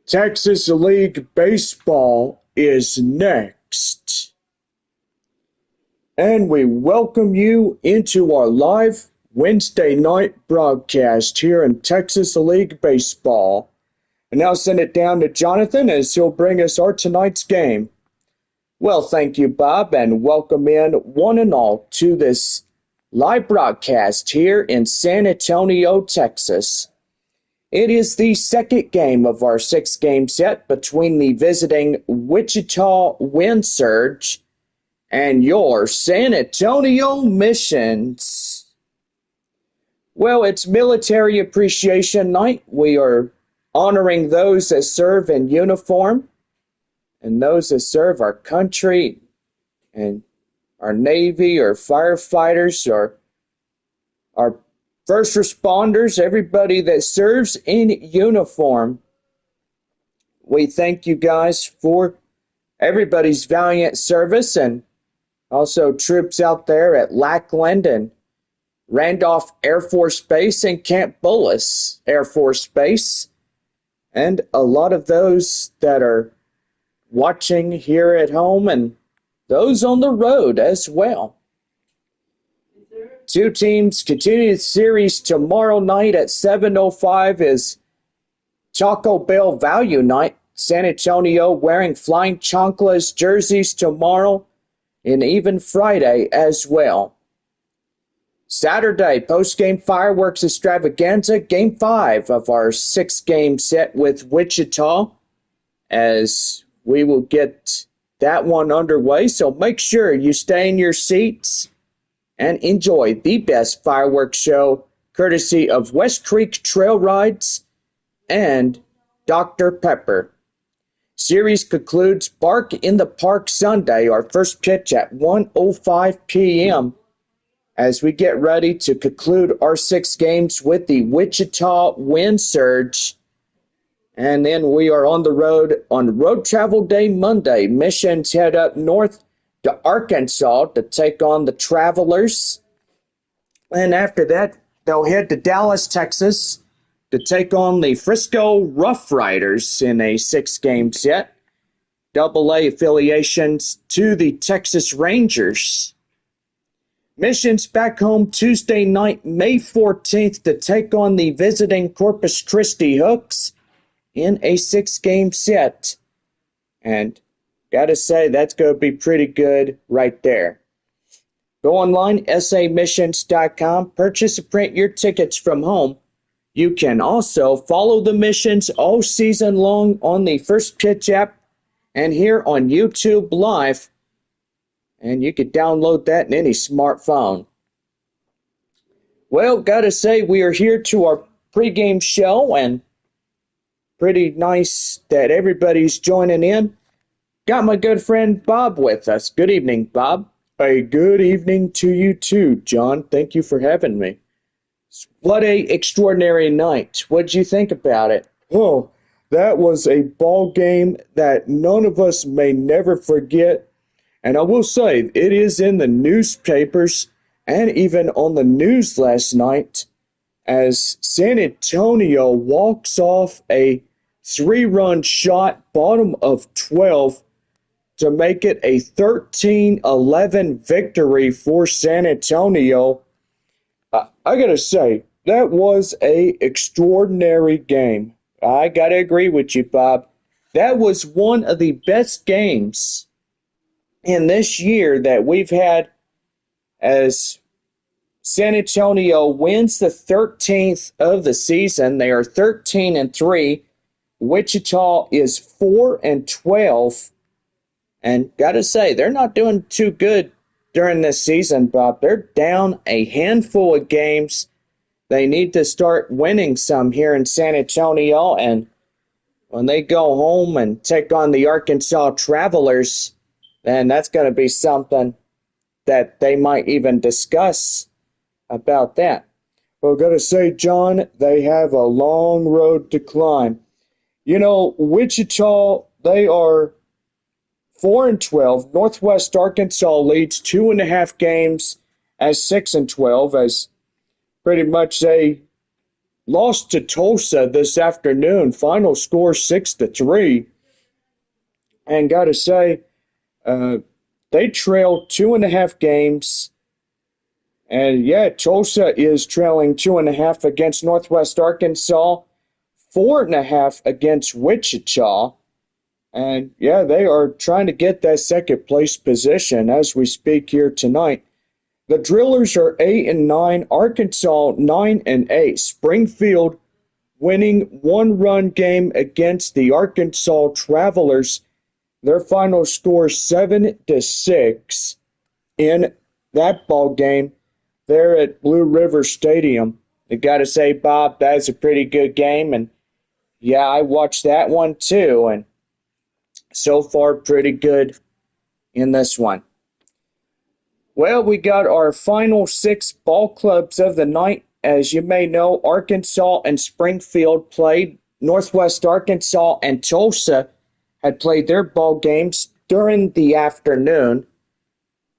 Texas League Baseball is next. And we welcome you into our live Wednesday night broadcast here in Texas League Baseball. And now send it down to Jonathan as he'll bring us our tonight's game. Well, thank you, Bob, and welcome in one and all to this live broadcast here in San Antonio, Texas. It is the second game of our six-game set between the visiting Wichita Wind Surge and your San Antonio Missions. Well, it's Military Appreciation Night. We are honoring those that serve in uniform and those that serve our country and our Navy or firefighters or our first responders, everybody that serves in uniform. We thank you guys for everybody's valiant service, and also troops out there at Lackland and Randolph Air Force Base and Camp Bullis Air Force Base, and a lot of those that are watching here at home and those on the road as well. Two teams continue the series tomorrow night at 7:05 is Taco Bell Value Night. San Antonio wearing Flying Chanclas jerseys tomorrow and even Friday as well. Saturday, post-game fireworks extravaganza, Game 5 of our six-game set with Wichita, as we will get that one underway. So make sure you stay in your seats and enjoy the best fireworks show courtesy of West Creek Trail Rides and Dr. Pepper. Series concludes Bark in the Park Sunday, our first pitch at 1:05 p.m. as we get ready to conclude our six games with the Wichita Wind Surge. And then we are on the road on Road Travel Day Monday. Missions head up north to Arkansas to take on the Travelers. And after that, they'll head to Dallas, Texas to take on the Frisco Rough Riders in a six-game set. AA affiliations to the Texas Rangers. Missions back home Tuesday night, May 14th to take on the visiting Corpus Christi Hooks in a six-game set. And gotta say, that's going to be pretty good right there. Go online, samissions.com, purchase and print your tickets from home. You can also follow the missions all season long on the First Pitch app and here on YouTube Live. And you can download that in any smartphone. Well, gotta say, we are here to our pregame show, and pretty nice that everybody's joining in. Got my good friend Bob with us. Good evening, Bob. A good evening to you too, John. Thank you for having me. What a extraordinary night. What'd you think about it? Oh, that was a ball game that none of us may never forget. And I will say, it is in the newspapers and even on the news last night as San Antonio walks off a three-run shot, bottom of 12, to make it a 13-11 victory for San Antonio. I gotta say, that was a extraordinary game. I gotta agree with you, Bob. That was one of the best games in this year that we've had, as San Antonio wins the 13th of the season. They are 13-3. Wichita is 4-12. And gotta say, they're not doing too good during this season, Bob. They're down a handful of games. They need to start winning some here in San Antonio. And when they go home and take on the Arkansas Travelers, then that's going to be something that they might even discuss about that. Well, I've got to say, John, they have a long road to climb. You know, Wichita, they are 4-12. Northwest Arkansas leads 2.5 games as 6-12, as pretty much they lost to Tulsa this afternoon. Final score 6-3. And gotta say, they trailed 2.5 games. And yeah, Tulsa is trailing 2.5 against Northwest Arkansas, 4.5 against Wichita. And yeah, they are trying to get that second place position as we speak here tonight. The Drillers are 8-9, Arkansas 9-8. Springfield winning one-run game against the Arkansas Travelers. Their final score 7-6 in that ball game there at Blue River Stadium. I gotta say, Bob, that's a pretty good game, and yeah, I watched that one too, and so far pretty good in this one. Well, we got our final 6 ball clubs of the night. As you may know, Arkansas and Springfield played. Northwest Arkansas and Tulsa had played their ball games during the afternoon.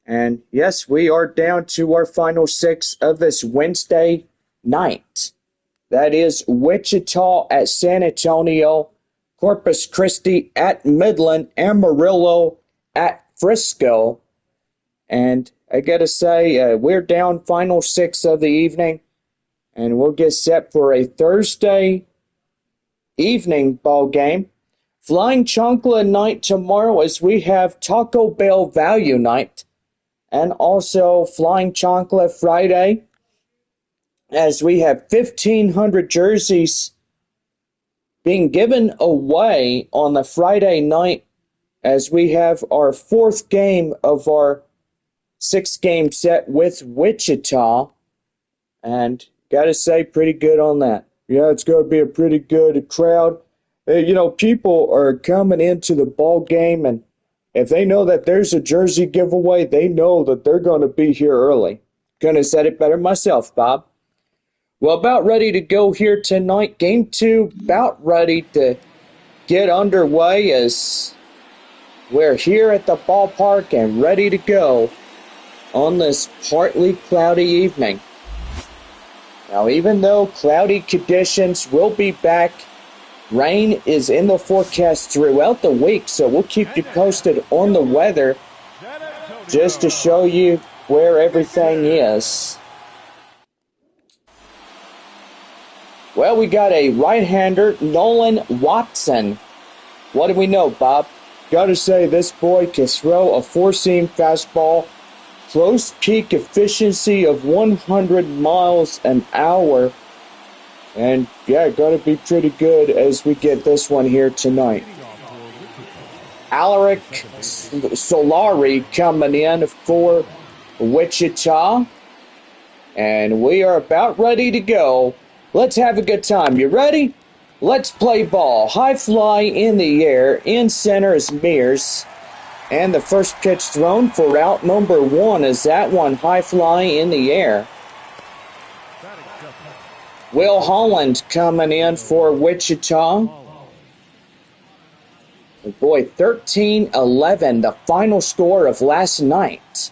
And yes, we are down to our final 6 of this Wednesday night. That is Wichita at San Antonio, Corpus Christi at Midland, Amarillo at Frisco. And I gotta say, we're down final 6 of the evening, and we'll get set for a Thursday evening ball game. Flying Chancla night tomorrow as we have Taco Bell Value Night, and also Flying Chancla Friday as we have 1,500 jerseys being given away on the Friday night as we have our 4th game of our 6-game set with Wichita. And gotta say, pretty good on that. Yeah, it's going to be a pretty good crowd. People are coming into the ball game, and if they know that there's a jersey giveaway, they know that they're going to be here early. Couldn't have said it better myself, Bob. Well, about ready to go here tonight. Game 2, about ready to get underway as we're here at the ballpark and ready to go on this partly cloudy evening. Now, even though cloudy conditions will be back, rain is in the forecast throughout the week, so we'll keep you posted on the weather just to show you where everything is. Well, we got a right-hander, Nolan Watson. What do we know, Bob? Gotta say, this boy can throw a four-seam fastball, close peak efficiency of 100 miles an hour. And yeah, gotta be pretty good as we get this one here tonight. Alaric Solari coming in for Wichita. And we are about ready to go. Let's have a good time. You ready? Let's play ball. High fly in the air. In center is Mears. And the first pitch thrown for out number 1 is that one high fly in the air. Will Holland coming in for Wichita. Boy, 13-11, the final score of last night.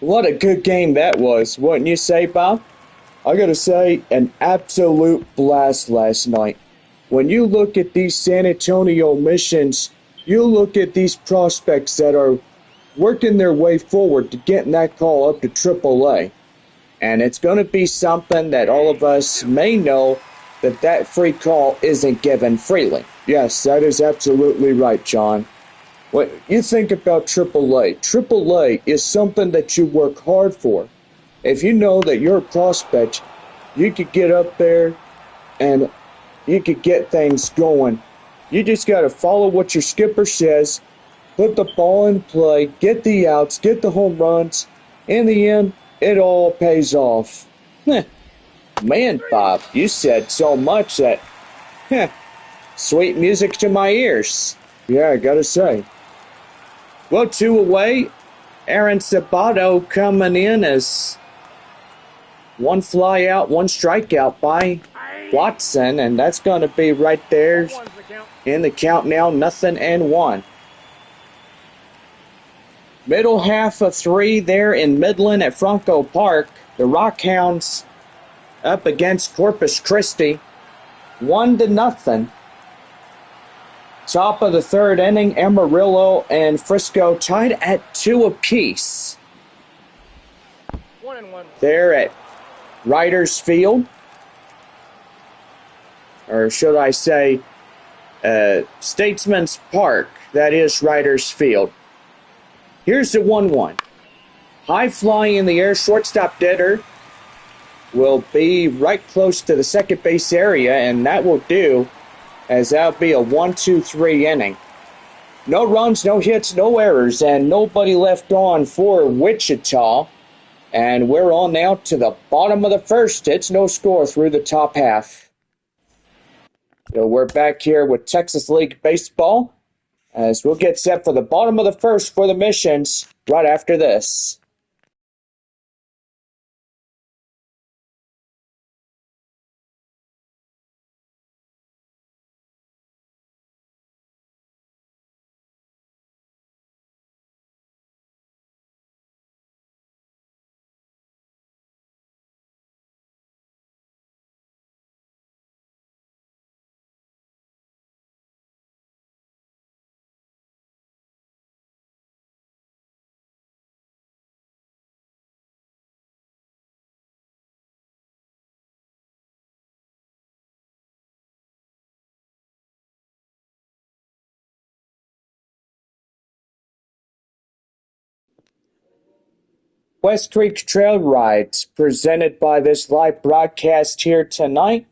What a good game that was, wouldn't you say, Bob? I gotta say, an absolute blast last night. When you look at these San Antonio missions, you look at these prospects that are working their way forward to getting that call up to AAA. And it's going to be something that all of us may know that free call isn't given freely. Yes, that is absolutely right, John. What you think about AAA? AAA is something that you work hard for. If you know that you're a prospect, you could get up there and you could get things going. You just got to follow what your skipper says, put the ball in play, get the outs, get the home runs. In the end, it all pays off. Man, Bob, you said so much that, sweet music to my ears. Yeah, I gotta say. Well, 2 away. Aaron Sabato coming in as 1 fly out, 1 strikeout by Watson, and that's going to be right there in the count now, 0-1. Middle half of 3 there in Midland at Franco Park. The Rockhounds up against Corpus Christi. 1-0. Top of the third inning, Amarillo and Frisco tied at 2 apiece. 1-1. There at Writers Field. Or should I say, Statesman's Park. That is Writers Field. Here's the 1-1. High fly in the air, shortstop Ditter will be right close to the second base area, and that will do, as that'll be a 1-2-3 inning. No runs, no hits, no errors, and nobody left on for Wichita. And we're on now to the bottom of the first. It's no score through the top half. So we're back here with Texas League Baseball, as we'll get set for the bottom of the first for the Missions right after this. West Creek Trail Rides, presented by this live broadcast here tonight.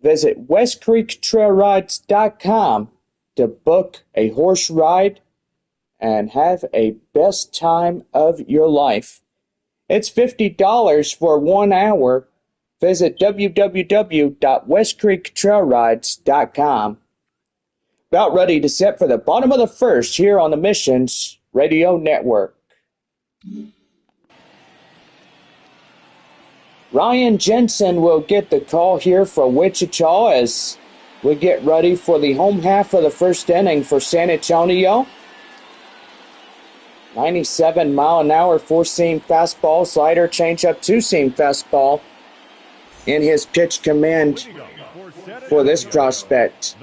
Visit westcreektrailrides.com to book a horse ride and have a best time of your life. It's $50 for 1 hour. Visit www.westcreektrailrides.com. About ready to set for the bottom of the first here on the Missions Radio Network. Ryan Jensen will get the call here for Wichita as we get ready for the home half of the first inning for San Antonio. 97-mile-an-hour four-seam fastball, slider, changeup, two-seam fastball in his pitch command for this prospect.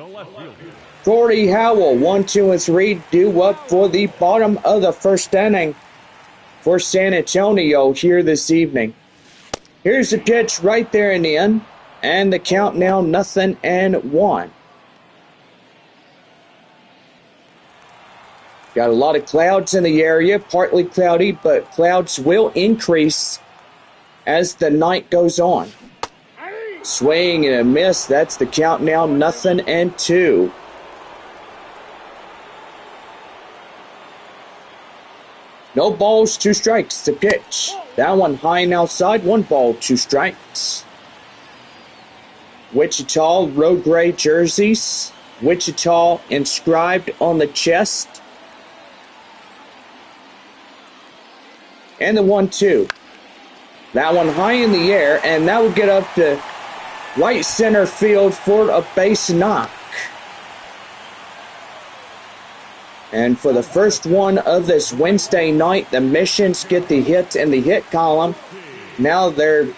Corey Howell, 1, 2, and 3 due up for the bottom of the first inning for San Antonio here this evening. Here's the pitch right there in the end, and the count now 0-1. Got a lot of clouds in the area, partly cloudy, but clouds will increase as the night goes on. Swing and a miss, that's the count now 0-2. No balls, 2 strikes, the pitch. That one high and outside, 1 ball, 2 strikes. Wichita road gray jerseys. Wichita inscribed on the chest. And the 1-2. That one high in the air, and that will get up to right center field for a base knock. And for the first one of this Wednesday night, the Missions get the hit in the hit column. Now their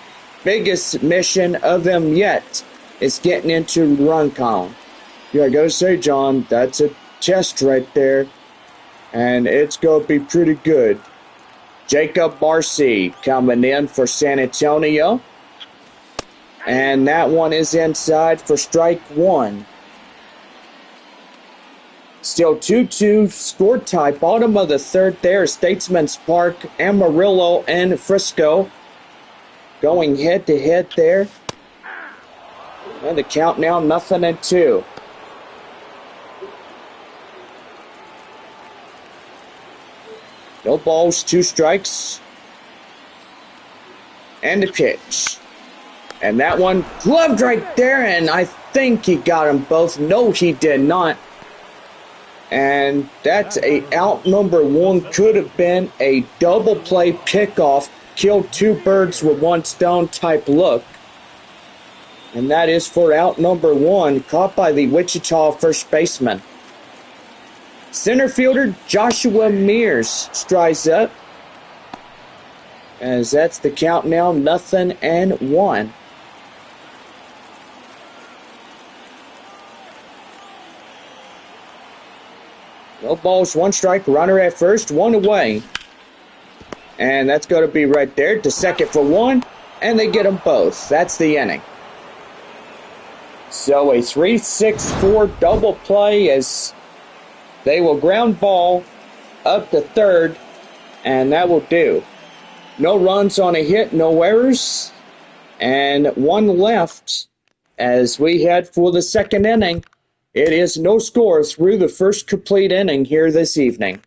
biggest mission of them yet is getting into the run column. Yeah, I gotta say, John, that's a test right there. And it's gonna be pretty good. Jacob Marcy coming in for San Antonio. And that one is inside for strike 1. Still 2-2 score tie. Bottom of the third there, Statesman's Park, Amarillo, and Frisco going head-to-head there. And the count now 0-2. No balls, 2 strikes. And the pitch. And that one gloved right there, and I think he got them both. No, he did not. And that's a out number 1. Could have been a double play pickoff, killed 2 birds with 1 stone type look. And that is for out number 1, caught by the Wichita first baseman. Center fielder Joshua Mears strides up, as that's the count now 0-1. No balls, one strike, runner at first, one away. And that's going to be right there to second for one, and they get them both. That's the inning. So a 3-6-4 double play as they will ground ball up to third, and that will do. No runs on a hit, no errors, and one left as we head for the second inning. It is no score through the first complete inning here this evening.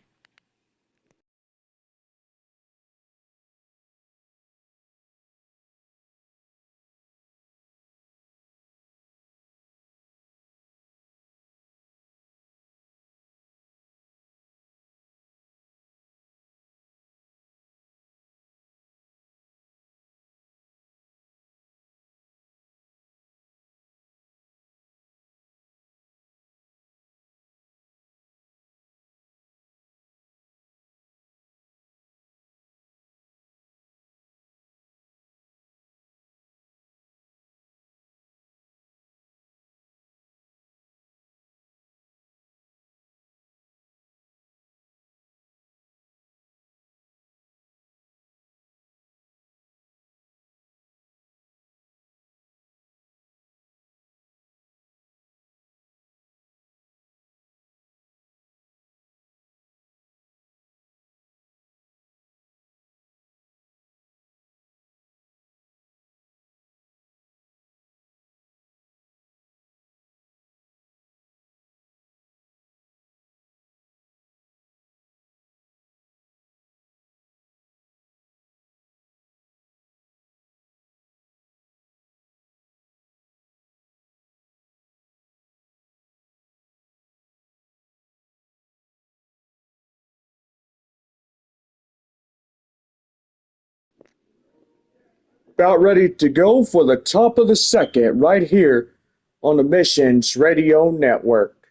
About ready to go for the top of the second right here on the Missions Radio Network.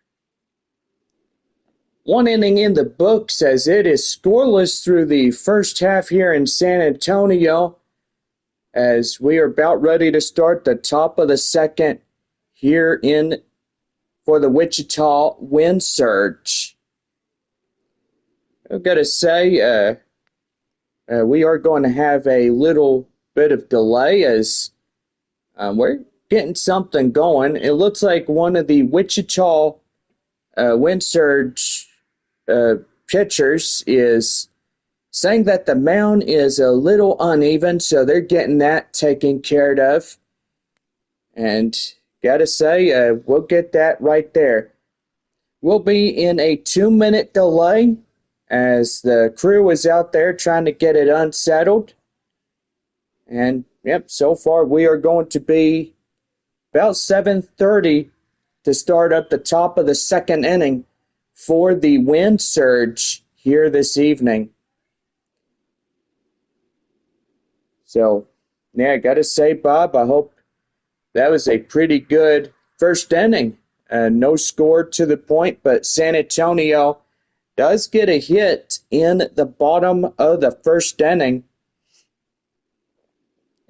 One inning in the books as it is scoreless through the first half here in San Antonio as we are about ready to start the top of the second here in for the Wichita Wind Surge. I've got to say, we are going to have a little bit of delay as we're getting something going. It looks like one of the Wichita Wind Surge pitchers is saying that the mound is a little uneven, so they're getting that taken care of. And gotta say, we'll get that right there. We'll be in a 2-minute delay as the crew is out there trying to get it unsettled. And yep, so far we are going to be about 7:30 to start up the top of the second inning for the Wind Surge here this evening. So, yeah, I got to say, Bob, I hope that was a pretty good first inning. No score to the point, but San Antonio does get a hit in the bottom of the first inning.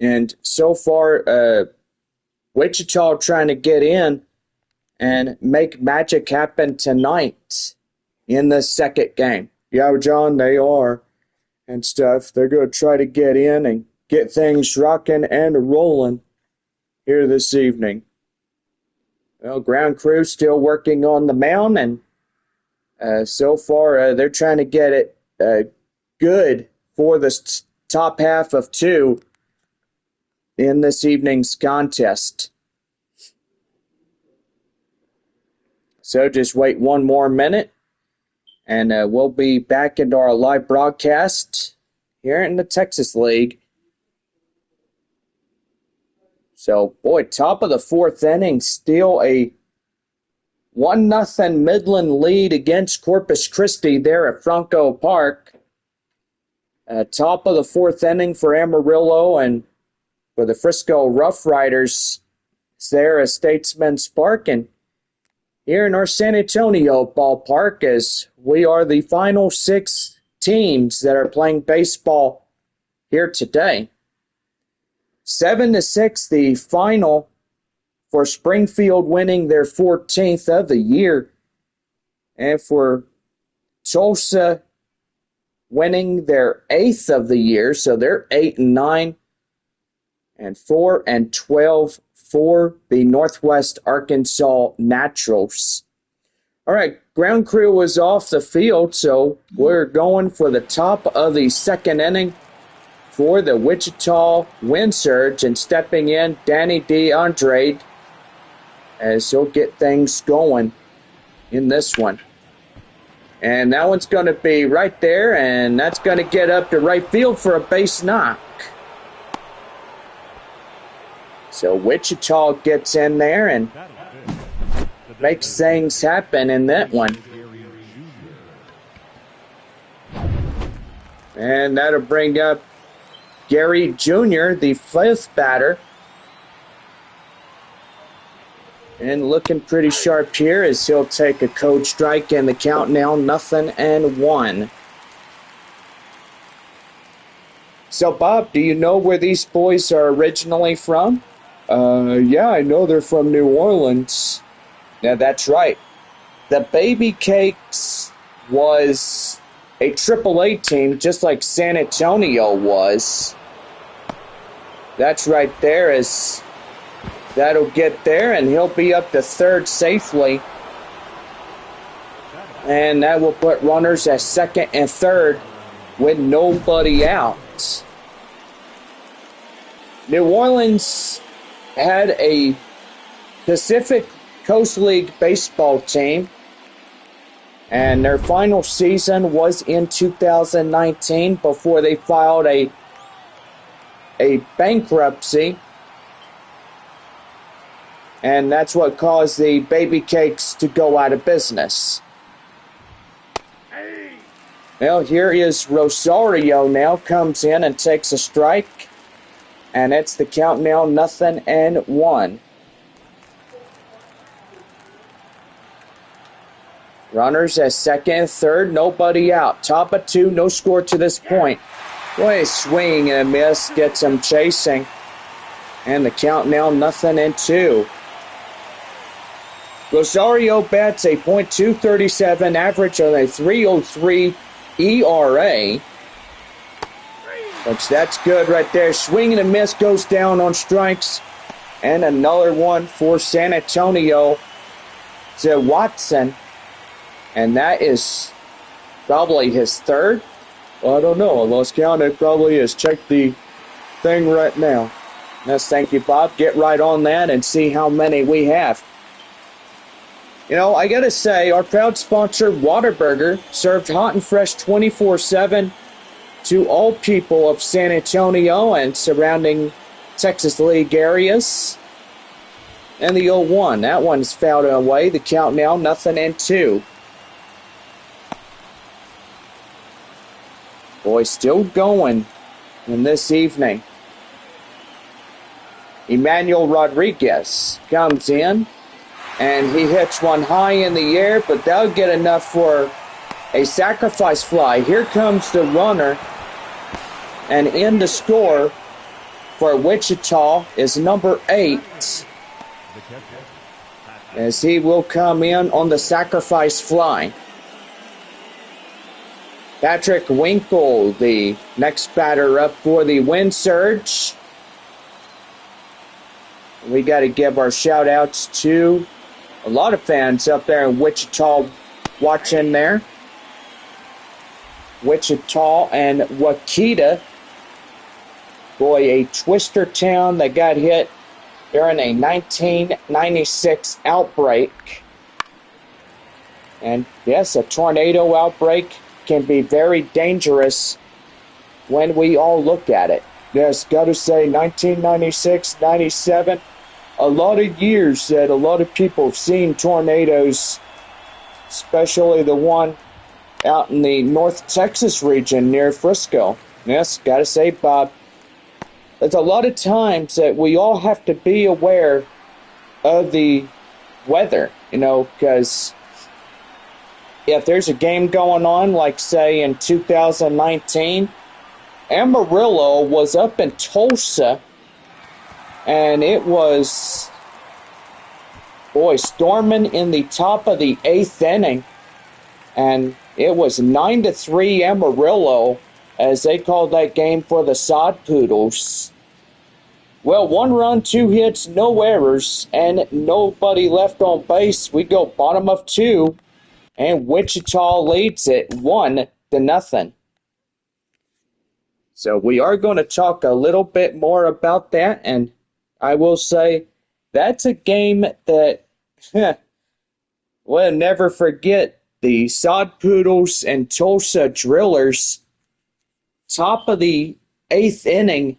And so far, Wichita trying to get in and make magic happen tonight in the second game. Yeah, John, they are and stuff. They're going to try to get in and get things rocking and rolling here this evening. Well, ground crew still working on the mound, and so far they're trying to get it good for the top half of two in this evening's contest. So just wait one more minute, and we'll be back into our live broadcast here in the Texas League. So, boy, top of the fourth inning, still a 1-0 Midland lead against Corpus Christi there at Franco Park. Top of the fourth inning for Amarillo and for the Frisco Rough Riders there at Statesman's Park. And here in our San Antonio ballpark, as we are the final 6 teams that are playing baseball here today. 7-6, the final for Springfield winning their 14th of the year. And for Tulsa winning their 8th of the year, so they're 8-9 and 4-12 for the Northwest Arkansas Naturals. All right, ground crew was off the field, so we're going for the top of the second inning for the Wichita Wind Surge, and stepping in, Danny DeAndre, as he'll get things going in this one. And that one's going to be right there, and that's going to get up to right field for a base knock. So Wichita gets in there and makes things happen in that one. And that'll bring up Gary Jr., the 5th batter. And looking pretty sharp here as he'll take a cold strike, and the count now 0-1. So, Bob, do you know where these boys are originally from? Yeah, I know they're from New Orleans. Yeah, that's right. The Baby Cakes was a AAA team, just like San Antonio was. That's right there, as that'll get there, and he'll be up to third safely. And that will put runners at second and third with nobody out. New Orleans had a Pacific Coast League baseball team, and their final season was in 2019 before they filed a bankruptcy, and that's what caused the Baby Cakes to go out of business. Well, here is Rosario now, comes in and takes a strike, and it's the count now 0-1. Runners at second and third, nobody out. Top of 2, no score to this point. Boy, swing and a miss, gets him chasing. And the count now 0-2. Rosario bats a .237 average on a 3.03 ERA. Which that's good right there. Swing and a miss, goes down on strikes. And another one for San Antonio to Watson. And that is probably his third. Well, I don't know. I lost count. It probably is. Check the thing right now. Yes, thank you, Bob. Get right on that and see how many we have. You know, I got to say, our proud sponsor, Whataburger, served hot and fresh 24/7 to all people of San Antonio and surrounding Texas League areas. And the 0-1. That one's fouled away. The count now 0-2. Boy, still going in this evening. Emmanuel Rodriguez comes in, and he hits one high in the air, but that'll get enough for a sacrifice fly. Here comes the runner, and in the score for Wichita is number 8, as he will come in on the sacrifice fly. Patrick Winkle, the next batter up for the Wind Surge. We got to give our shout-outs to a lot of fans up there in Wichita watching there. Wichita and Wichita. Boy, a twister town that got hit during a 1996 outbreak. And yes, a tornado outbreak can be very dangerous when we all look at it. Yes, got to say 1996, 97, a lot of years that a lot of people have seen tornadoes, especially the one out in the North Texas region near Frisco. Yes, got to say, Bob, there's a lot of times that we all have to be aware of the weather, you know, because if there's a game going on, like, say, in 2019, Amarillo was up in Tulsa, and it was, boy, storming in the top of the 8th inning, and It was 9-3 Amarillo, as they called that game for the Sod Poodles. Well, 1 run, 2 hits, no errors, and nobody left on base. We go bottom of 2, and Wichita leads it 1-0. So we are going to talk a little bit more about that, and I will say that's a game that we'll never forget. The Sod Poodles and Tulsa Drillers, top of the 8th inning,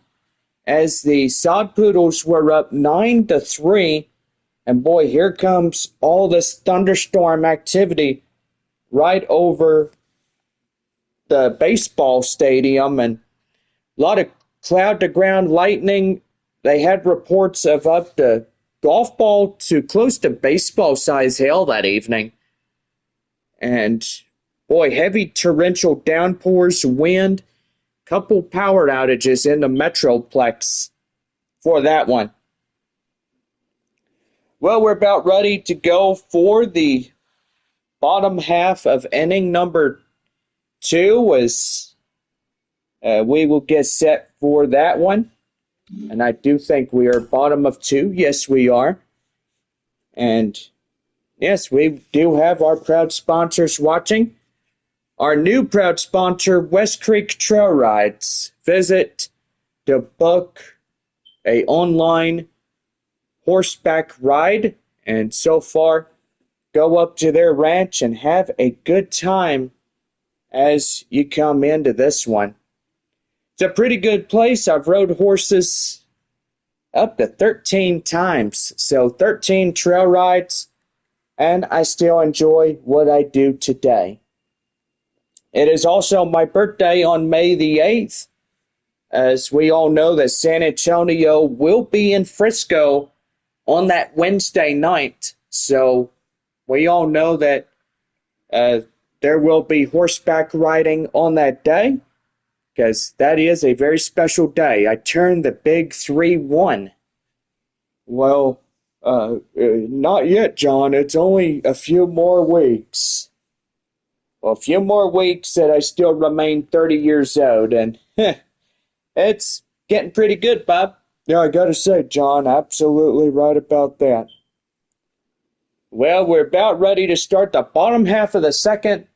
as the Sod Poodles were up 9-3, and boy, here comes all this thunderstorm activity right over the baseball stadium, and a lot of cloud-to-ground lightning. They had reports of up to golf ball to close to baseball-size hail that evening. And, boy, heavy torrential downpours, wind, couple power outages in the Metroplex for that one. Well, we're about ready to go for the bottom half of inning number 2 as we will get set for that one. And I do think we are bottom of 2. Yes, we are. And yes, we do have our proud sponsors watching. Our new proud sponsor, West Creek Trail Rides. Visit to book a online horseback ride, and so far, go up to their ranch and have a good time as you come into this one. It's a pretty good place. I've rode horses up to 13 times, so 13 trail rides, and I still enjoy what I do today. It is also my birthday on May the 8th, as we all know that San Antonio will be in Frisco on that Wednesday night, so we all know that there will be horseback riding on that day, because that is a very special day. I turned the big 3-1. Well, not yet, John. It's only a few more weeks. Well, a few more weeks that I still remain 30 years old, and it's getting pretty good, Bob. Yeah, I gotta say, John, absolutely right about that. Well, we're about ready to start the bottom half of the second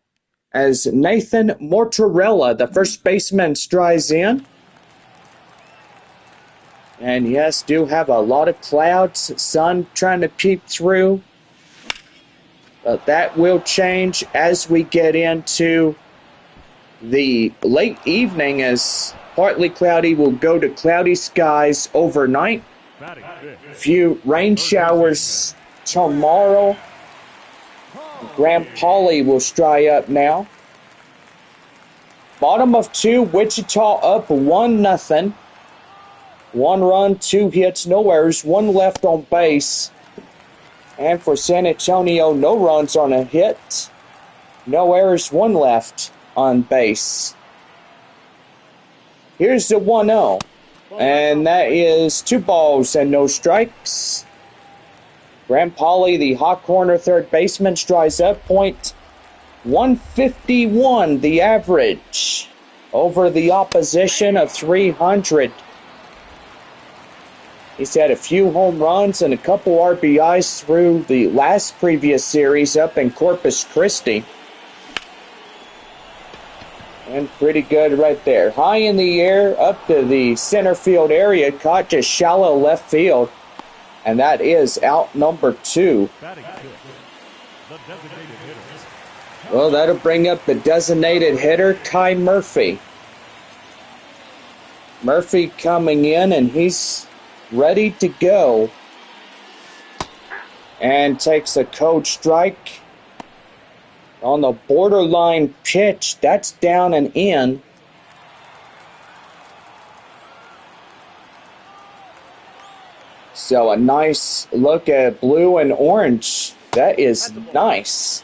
as Nathan Mortarella, the first baseman, strides in. And yes, do have a lot of clouds, sun trying to peep through. But that will change as we get into the late evening, as partly cloudy will go to cloudy skies overnight. A few rain showers tomorrow. Grand Poly will dry up now. Bottom of 2, Wichita up 1-0. 1 run, 2 hits, no errors, 1 left on base. And for San Antonio, no runs on a hit, no errors, 1 left on base. Here's the 1-0, and that is 2 balls and no strikes. Grand Poly, the hot corner third baseman, strides up. .151, the average, over the opposition of 300. He's had a few home runs and a couple RBIs through the previous series up in Corpus Christi. And pretty good right there. High in the air, up to the center field area, caught just shallow left field. And that is out number 2. Well, that'll bring up the designated hitter, Kai Murphy. Murphy coming in, and he's ready to go. And takes a cold strike on the borderline pitch. That's down and in. So a nice look at blue and orange. That is nice.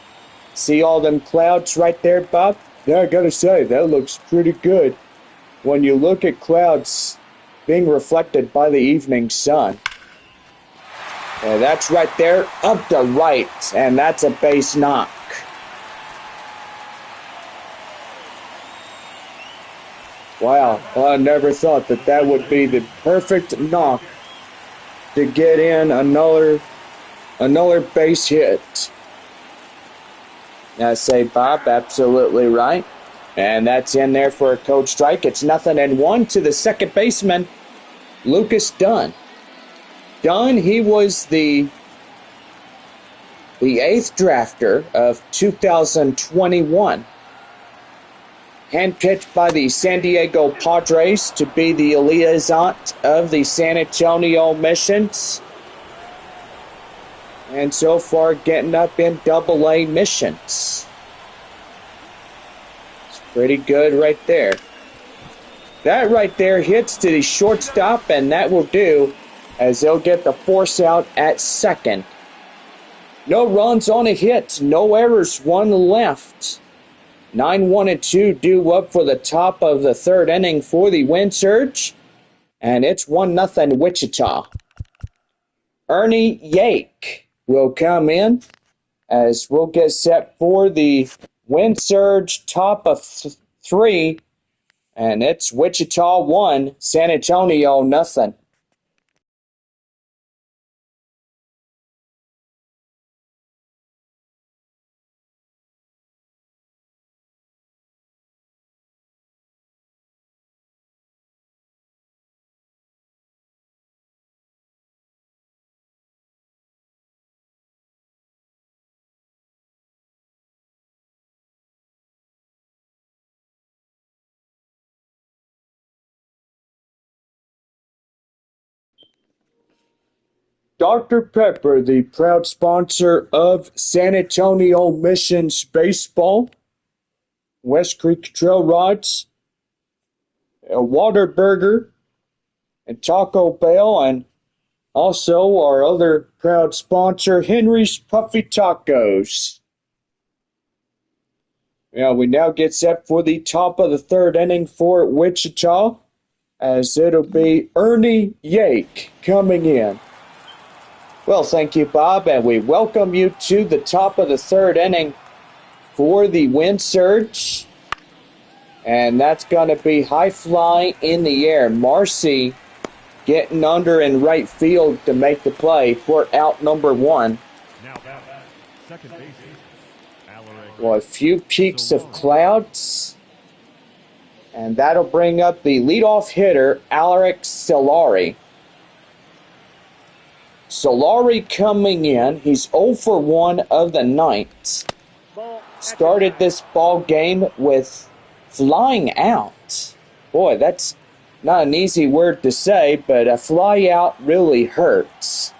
See all them clouds right there, Bob? Yeah, I gotta say, that looks pretty good when you look at clouds being reflected by the evening sun. Yeah, that's right there, up to right, and that's a base knock. Wow, I never thought that that would be the perfect knock to get in another base hit. I say, Bob, absolutely right. And that's in there for a code strike. It's 0-1 to the second baseman, Lucas Dunn. Dunn, he was the eighth drafter of 2021. Handpicked by the San Diego Padres to be the liaison of the San Antonio Missions. And so far getting up in AA Missions. It's pretty good right there. That right there hits to the shortstop, and that will do as they'll get the force out at second. No runs on a hit, no errors, one left. 9-1-2 due up for the top of the third inning for the Wind Surge, and it's 1-0 Wichita. Ernie Yake will come in as we'll get set for the Wind Surge top of three, and it's Wichita 1, San Antonio 0. Dr. Pepper, the proud sponsor of San Antonio Missions Baseball, West Creek Trail Rods, a Waterburger, and Taco Bell, and also our other proud sponsor, Henry's Puffy Tacos. Yeah, we now get set for the top of the third inning for Wichita, as it'll be Ernie Yake coming in. Well, thank you, Bob, and we welcome you to the top of the third inning for the Wind Surge. And that's going to be high fly in the air. Marcy getting under in right field to make the play for out number one. Now second base. Well, a few peaks of clouds. And that'll bring up the leadoff hitter, Alaric Solari. Solari coming in. He's 0 for 1 of the ninth. Started this ball game with flying out. Boy, that's not an easy word to say, but a fly out really hurts.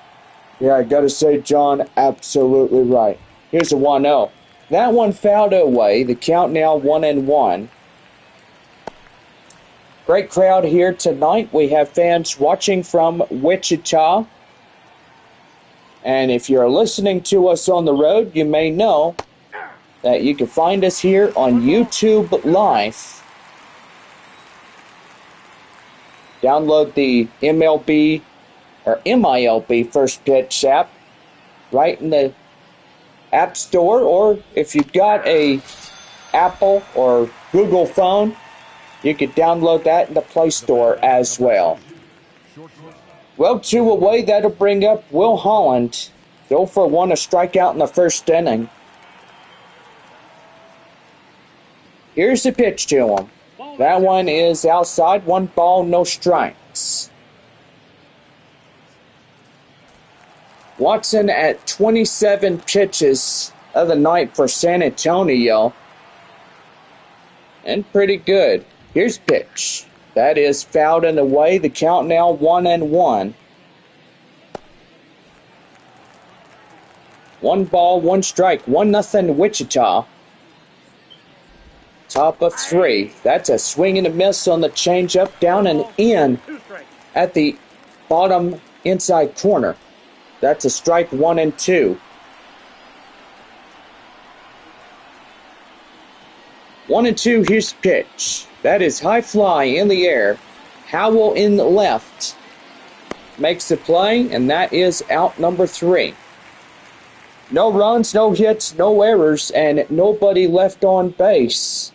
Yeah, I gotta say, John, absolutely right. Here's a 1-0. That one fouled away. The count now 1-1. Great crowd here tonight. We have fans watching from Wichita. And if you're listening to us on the road, you may know that you can find us here on YouTube Live. Download the MLB or MILB First Pitch app right in the App Store, or if you've got a Apple or Google phone, you can download that in the Play Store as well. Well, 2 away, that'll bring up Will Holland. 0 for 1, a strikeout in the first inning. Here's the pitch to him. That one is outside, 1 ball, no strikes. Watson at 27 pitches of the night for San Antonio. And pretty good. Here's pitch. That is fouled and away. The count now 1-1. 1 ball, 1 strike. 1-0 Wichita. Top of 3. That's a swing and a miss on the changeup, down and in at the bottom inside corner. That's a strike, 1-2. 1-2, here's the pitch. That is high fly in the air. Howell in the left. Makes the play, and that is out number 3. No runs, no hits, no errors, and nobody left on base.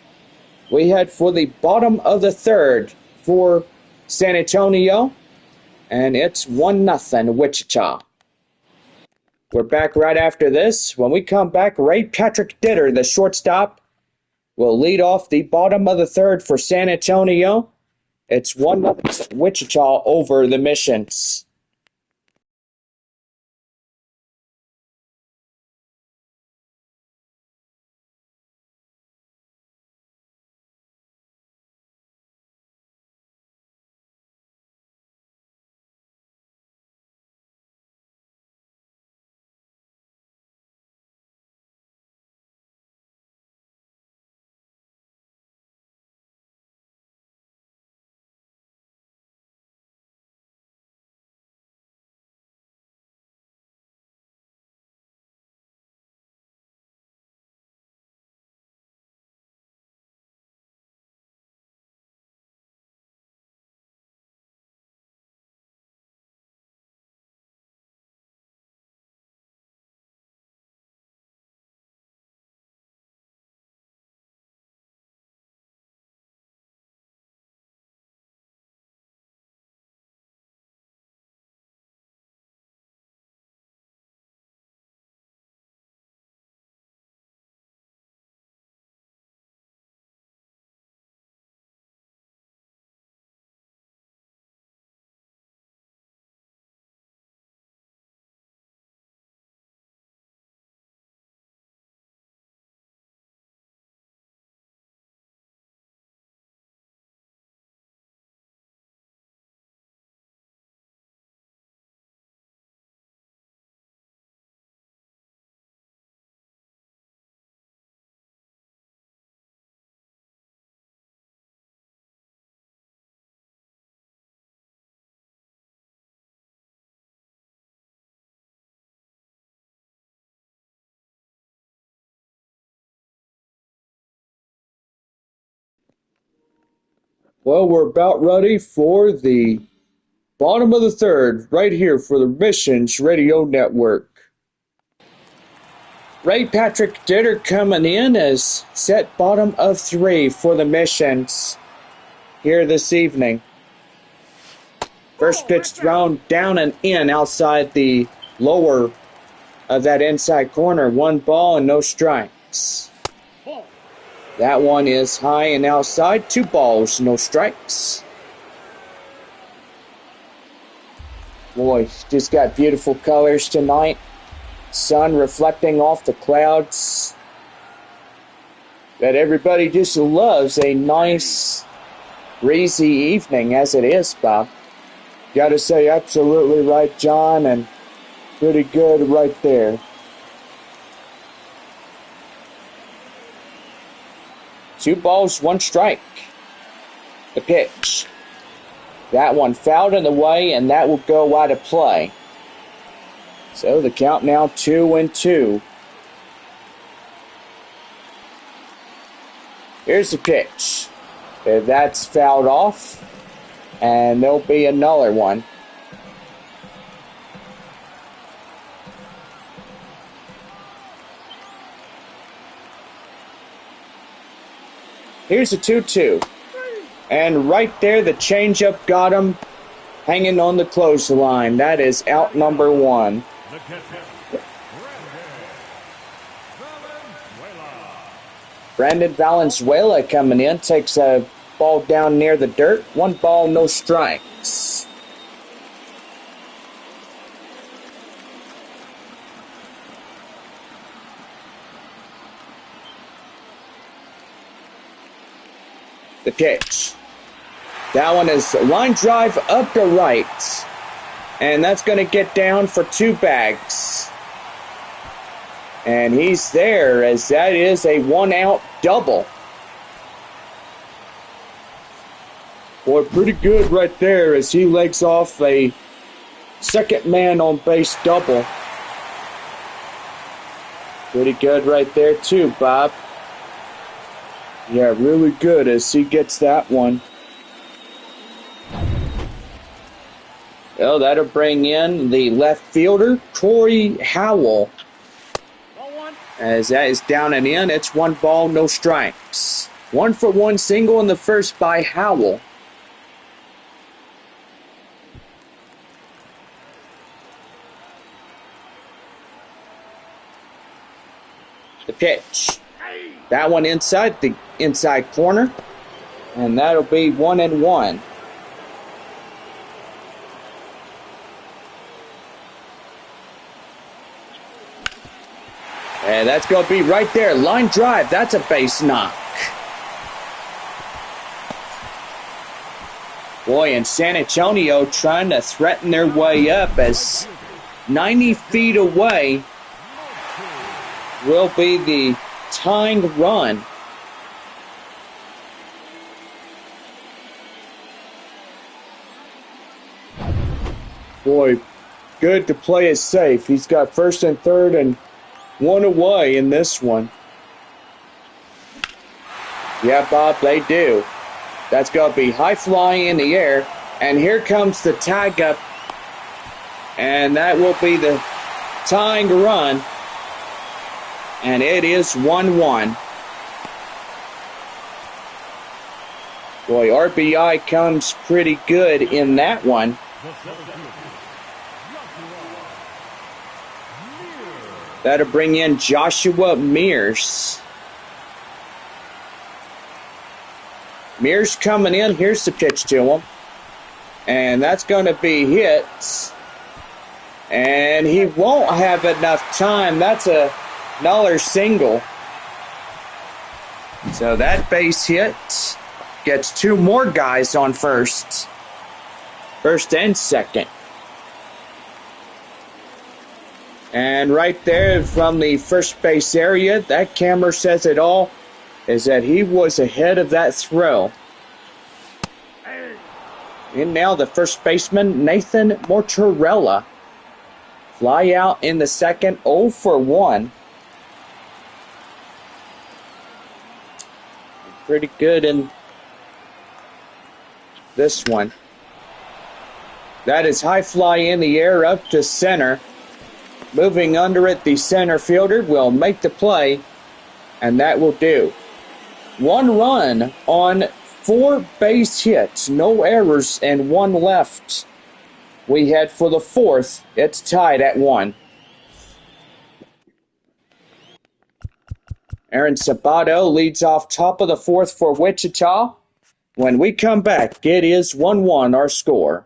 We head for the bottom of the third for San Antonio, and it's 1-0 Wichita. We're back right after this. When we come back, Ray Patrick Ditter, the shortstop, will lead off the bottom of the third for San Antonio. It's 1-0 Wichita over the Missions. Well, we're about ready for the bottom of the third right here for the Missions Radio Network. Ray Patrick Ditter coming in as set bottom of three for the Missions here this evening. First pitch thrown down and in outside the lower of that inside corner. 1 ball and no strikes. That one is high and outside. 2 balls, no strikes. Boy, just got beautiful colors tonight. Sun reflecting off the clouds. That everybody just loves a nice, breezy evening as it is, Bob. Gotta say, absolutely right, John, and pretty good right there. 2 balls, 1 strike. The pitch. That one fouled in the way, and that will go out of play. So the count now 2-2. Here's the pitch. That's fouled off, and there'll be another one. Here's a 2-2. And right there, the changeup got him hanging on the clothesline. That is out number 1. Brandon Valenzuela coming in, takes a ball down near the dirt. 1 ball, no strikes. The pitch. That one is line drive up to right. And that's going to get down for 2 bags. And he's there, as that is a 1-out double. Boy, pretty good right there as he legs off a second man on base double. Pretty good right there too, Bob. Yeah, really good as he gets that one. Well, that'll bring in the left fielder, Corey Howell. As that is down and in, it's 1 ball, no strikes. 1-for-1 single in the first by Howell. The pitch. That one inside the inside corner. And that'll be 1-1. And that's going to be right there. Line drive. That's a base knock. Boy, and San Antonio trying to threaten their way up as 90 feet away will be the tying run. Boy, good to play it safe. He's got first and third and one away in this one. Yeah, Bob, they do. That's going to be high flying in the air. And here comes the tag up. And that will be the tying run. And it is 1-1. Boy, RBI comes pretty good in that one. That'll bring in Joshua Mears. Mears coming in. Here's the pitch to him. And that's going to be hit. And he won't have enough time. That's another single. So that base hit gets two more guys on first. First and second. And right there from the first base area, that camera says it all, is that he was ahead of that throw. And now the first baseman, Nathan Mortarella. Fly out in the second, 0-for-1. Pretty good in this one. That is high fly in the air up to center. Moving under it, the center fielder will make the play, and that will do. One run on 4 base hits, no errors, and 1 left. We head for the 4th. It's tied at 1. Aaron Sabato leads off top of the 4th for Wichita. When we come back, it is 1-1 our score.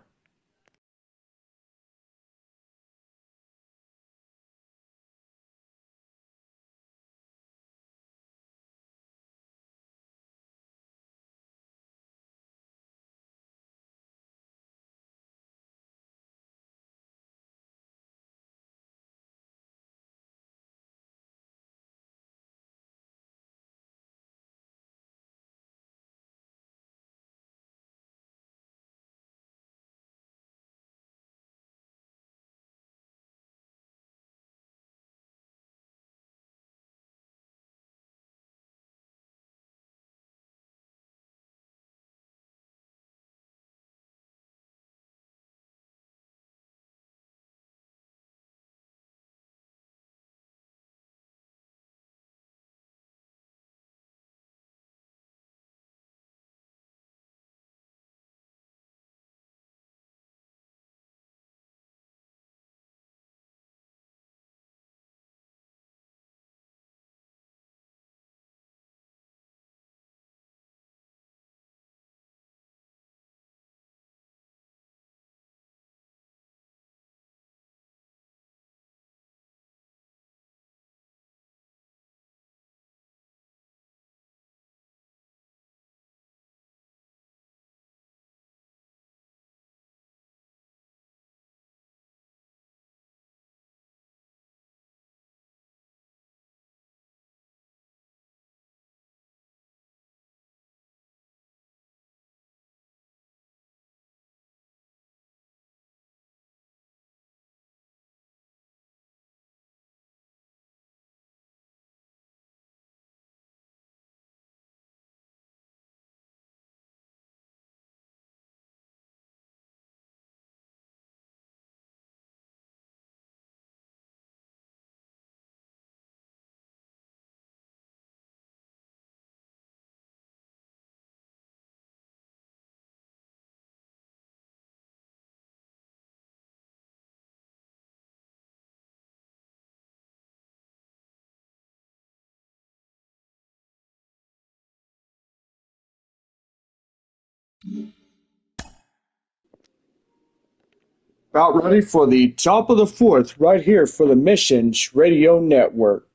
About ready for the top of the fourth right here for the Missions Radio Network.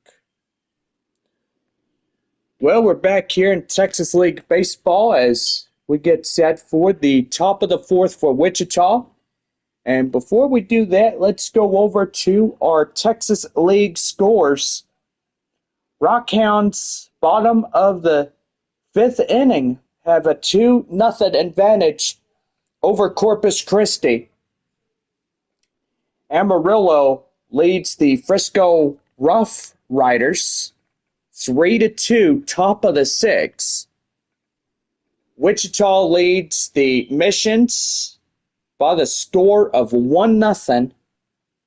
Well, we're back here in Texas League Baseball as we get set for the top of the fourth for Wichita. And before we do that, let's go over to our Texas League scores. Rockhounds, bottom of the fifth inning, have a 2-0 advantage over Corpus Christi. Amarillo leads the Frisco Rough Riders 3-2, top of the sixth. Wichita leads the Missions by the score of 1-0,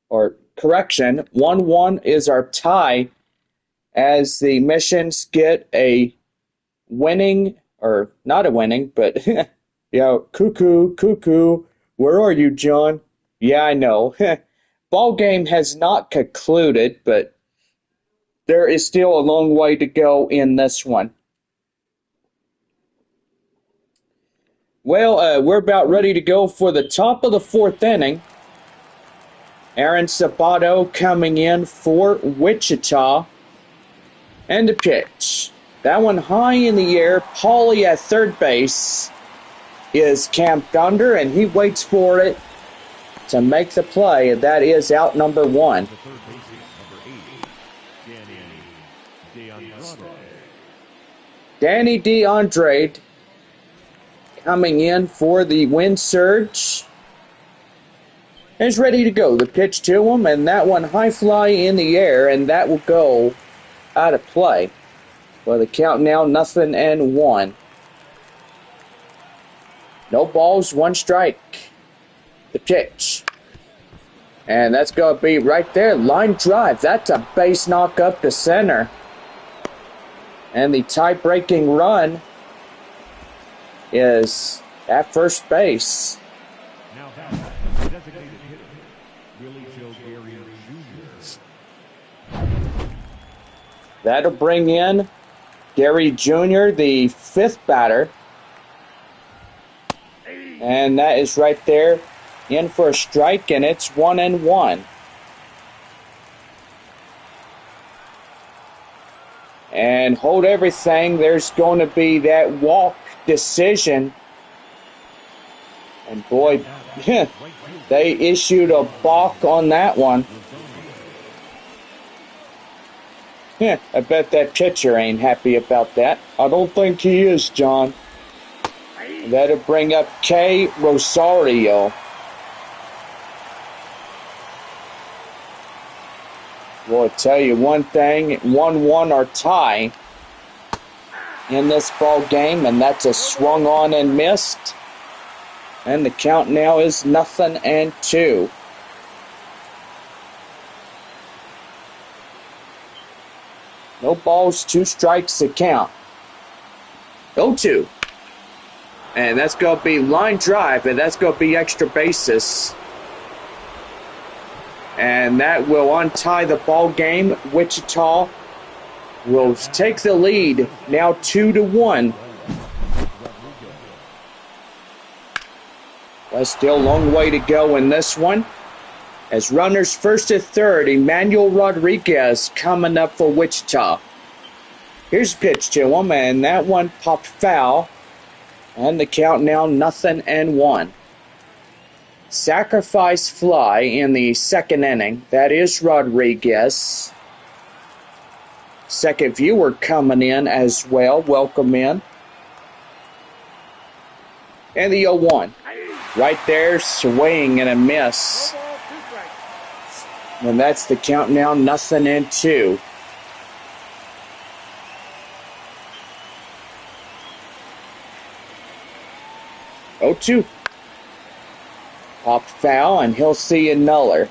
or correction, 1-1 is our tie as the Missions get a winning, or not a winning, but cuckoo, where are you, John? Yeah, I know. Ball game has not concluded, but there is still a long way to go in this one. Well, we're about ready to go for the top of the fourth inning. Aaron Sabato coming in for Wichita. And the pitch. That one high in the air. Paulie at third base is camped under, and he waits for it to make the play, and that is out number one. The third baseman, number 8, Danny DeAndre coming in for the wind surge. Is ready to go. The pitch to him, and that one high fly in the air, and that will go out of play. Well, the count now 0-1. No balls, one strike. The pitch. And that's going to be right there. Line drive. That's a base knock up to center. And the tie-breaking run is at first base. now back, designated hitter, Willie Joe Gary Jr. That'll bring in Gary Jr., the fifth batter. And that is right there in for a strike, and it's 1-1. And hold everything. There's going to be that walk decision. And boy, they issued a balk on that one. I bet that pitcher ain't happy about that. I don't think he is, John. That'll bring up Kay Rosario. Well, I'll tell you one thing, 1-1 or tie in this ball game, and that's a swung on and missed. And the count now is 0-2. No balls, 2 strikes to count. 0-2. And that's going to be line drive, and that's going to be extra bases. And that will untie the ball game. Wichita will take the lead, now 2-1. There's still a long way to go in this one. As runners first at third, Emmanuel Rodriguez coming up for Wichita. Here's a pitch to him, and that one popped foul. And the count now 0-1. Sacrifice fly in the second inning. That is Rodriguez. Second viewer coming in as well. Welcome in. And the 0-1. Right there, swing and a miss. And that's the count now 0-2. Oh, 2. Popped foul, and he'll see a nuller.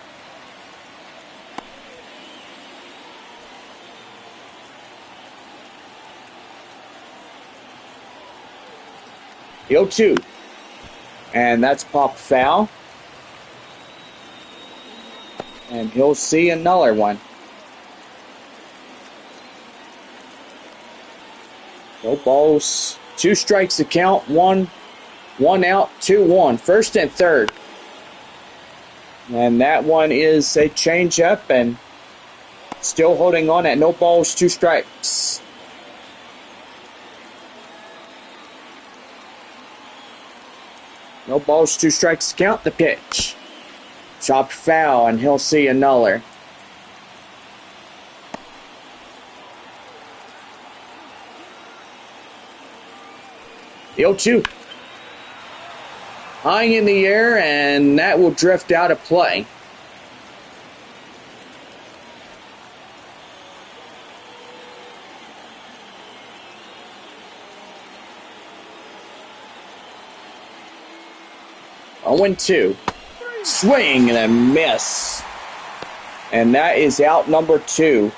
He'll 2. And that's popped foul. And he'll see another one. No balls. 2 strikes to count. 1 One out, 2-1. First and third. And that one is a changeup and still holding on at no balls, 2 strikes. No balls, 2 strikes to count the pitch. Chopped foul, and he'll see another. The 0-2. High in the air, and that will drift out of play. Oh, 2. Swing and a miss. And that is out number 2.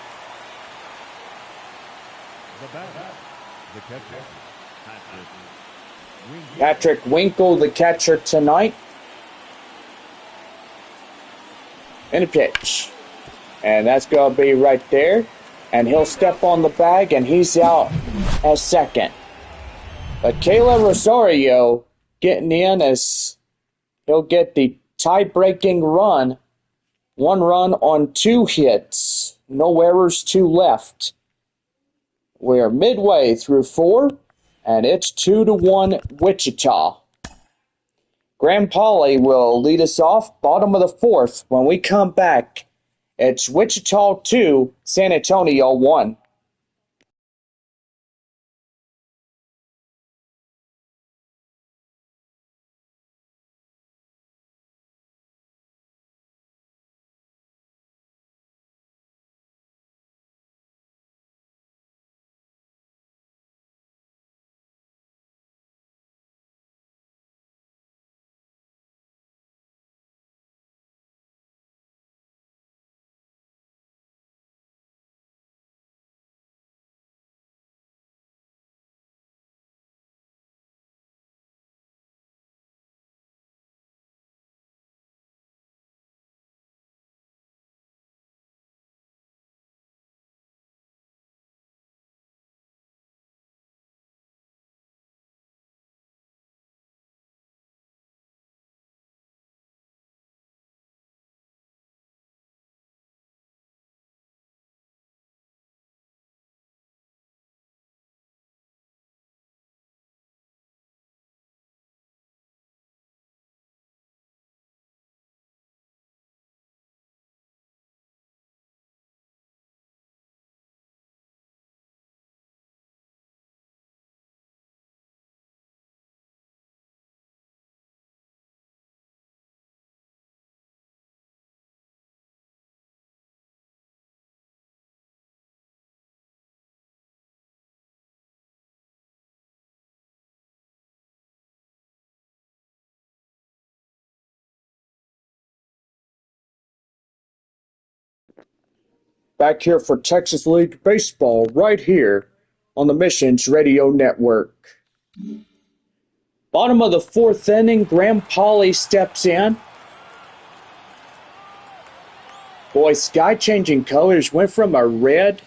The catcher, Patrick Winkle, the catcher tonight. And a pitch. And that's going to be right there. And he'll step on the bag, and he's out as second. But Kayla Rosario getting in as he'll get the tie-breaking run. 1 run on 2 hits. No errors, 2 left. We're midway through 4, and it's 2-1 Wichita. Graham Pauley will lead us off, bottom of the 4th. When we come back, it's Wichita 2, San Antonio 1. Back here for Texas League Baseball, right here on the Missions Radio Network. Bottom of the 4th inning, Graham Pauley steps in. Boy, sky changing colors went from a red,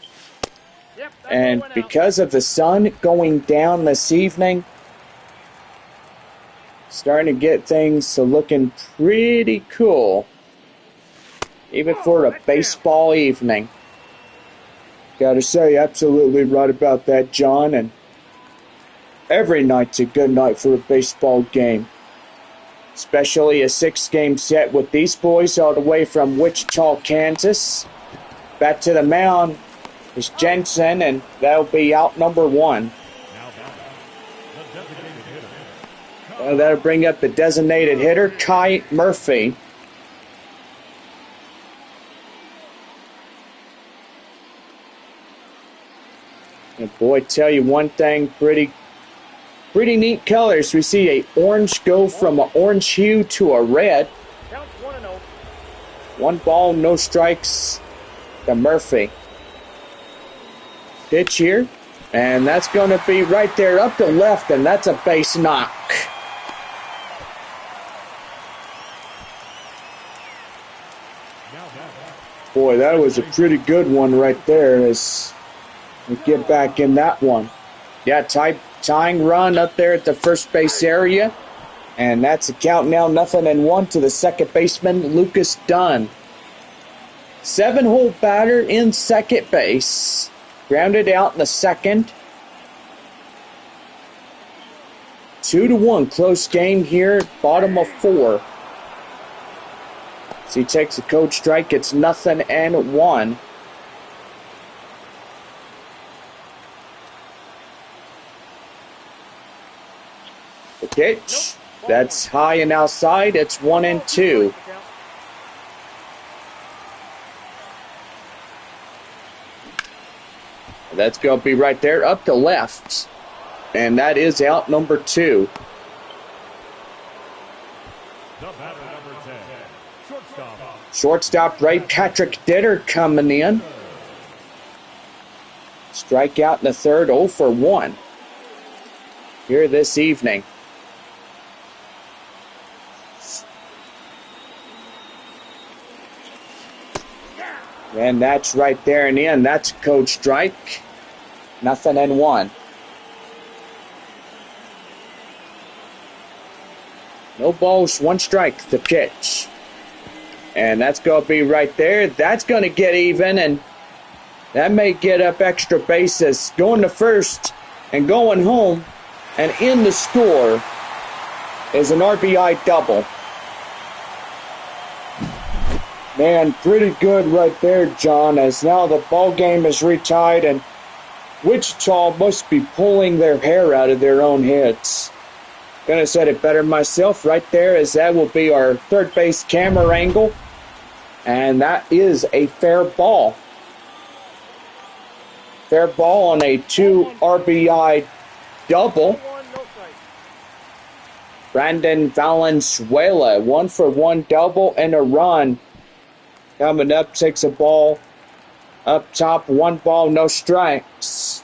and because of the sun going down this evening, starting to get things looking pretty cool, even for a baseball evening. Gotta say, absolutely right about that, John, and every night's a good night for a baseball game. Especially a 6-game set with these boys all the way from Wichita, Kansas. Back to the mound is Jensen, and that'll be out number 1. That'll bring up the designated hitter, Kai Murphy. And boy, tell you one thing, pretty neat colors. We see a orange go from an orange hue to a red. 1 ball, no strikes to Murphy. Pitch here, and that's going to be right there up to left, and that's a base knock. Boy, that was a pretty good one right there as we get back in that one. Yeah, tying run up there at the first base area. And that's the count now, 0-1 to the second baseman, Lucas Dunn. 7-hole batter in second base. Grounded out in the second. 2-1, close game here, bottom of 4. So he takes a cold strike, it's 0-1. The pitch, that's high and outside, it's 1-2. That's going to be right there, up to left. And that is out number 2. The batter, number 10, shortstop. Shortstop Ray Patrick Ditter coming in. Strikeout in the third, 0 for 1 here this evening. And that's right there and in. That's a cold strike. 0-1. No balls, 1 strike, the pitch. And that's going to be right there. That's going to get even, and that may get up extra bases. Going to first and going home, and in the score is an RBI double. Man, pretty good right there, John, as now the ball game is retied, and Wichita must be pulling their hair out of their own heads. Couldn't have said it better myself right there, as that will be our third base camera angle. And that is a fair ball. Fair ball on a 2 RBI double. Brandon Valenzuela, 1 for 1 double and a run. Coming up, takes a ball up top, 1 ball, no strikes.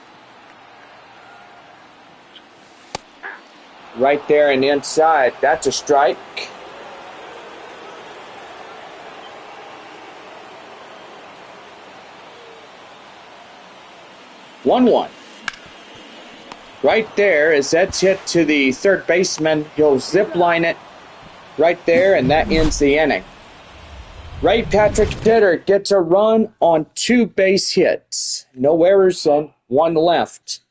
Right there and inside, that's a strike. One. Right there, as that's hit to the third baseman, he'll zip line it right there, and that ends the inning. Ray Patrick Ditter gets a run on 2 base hits. No errors and 1 left.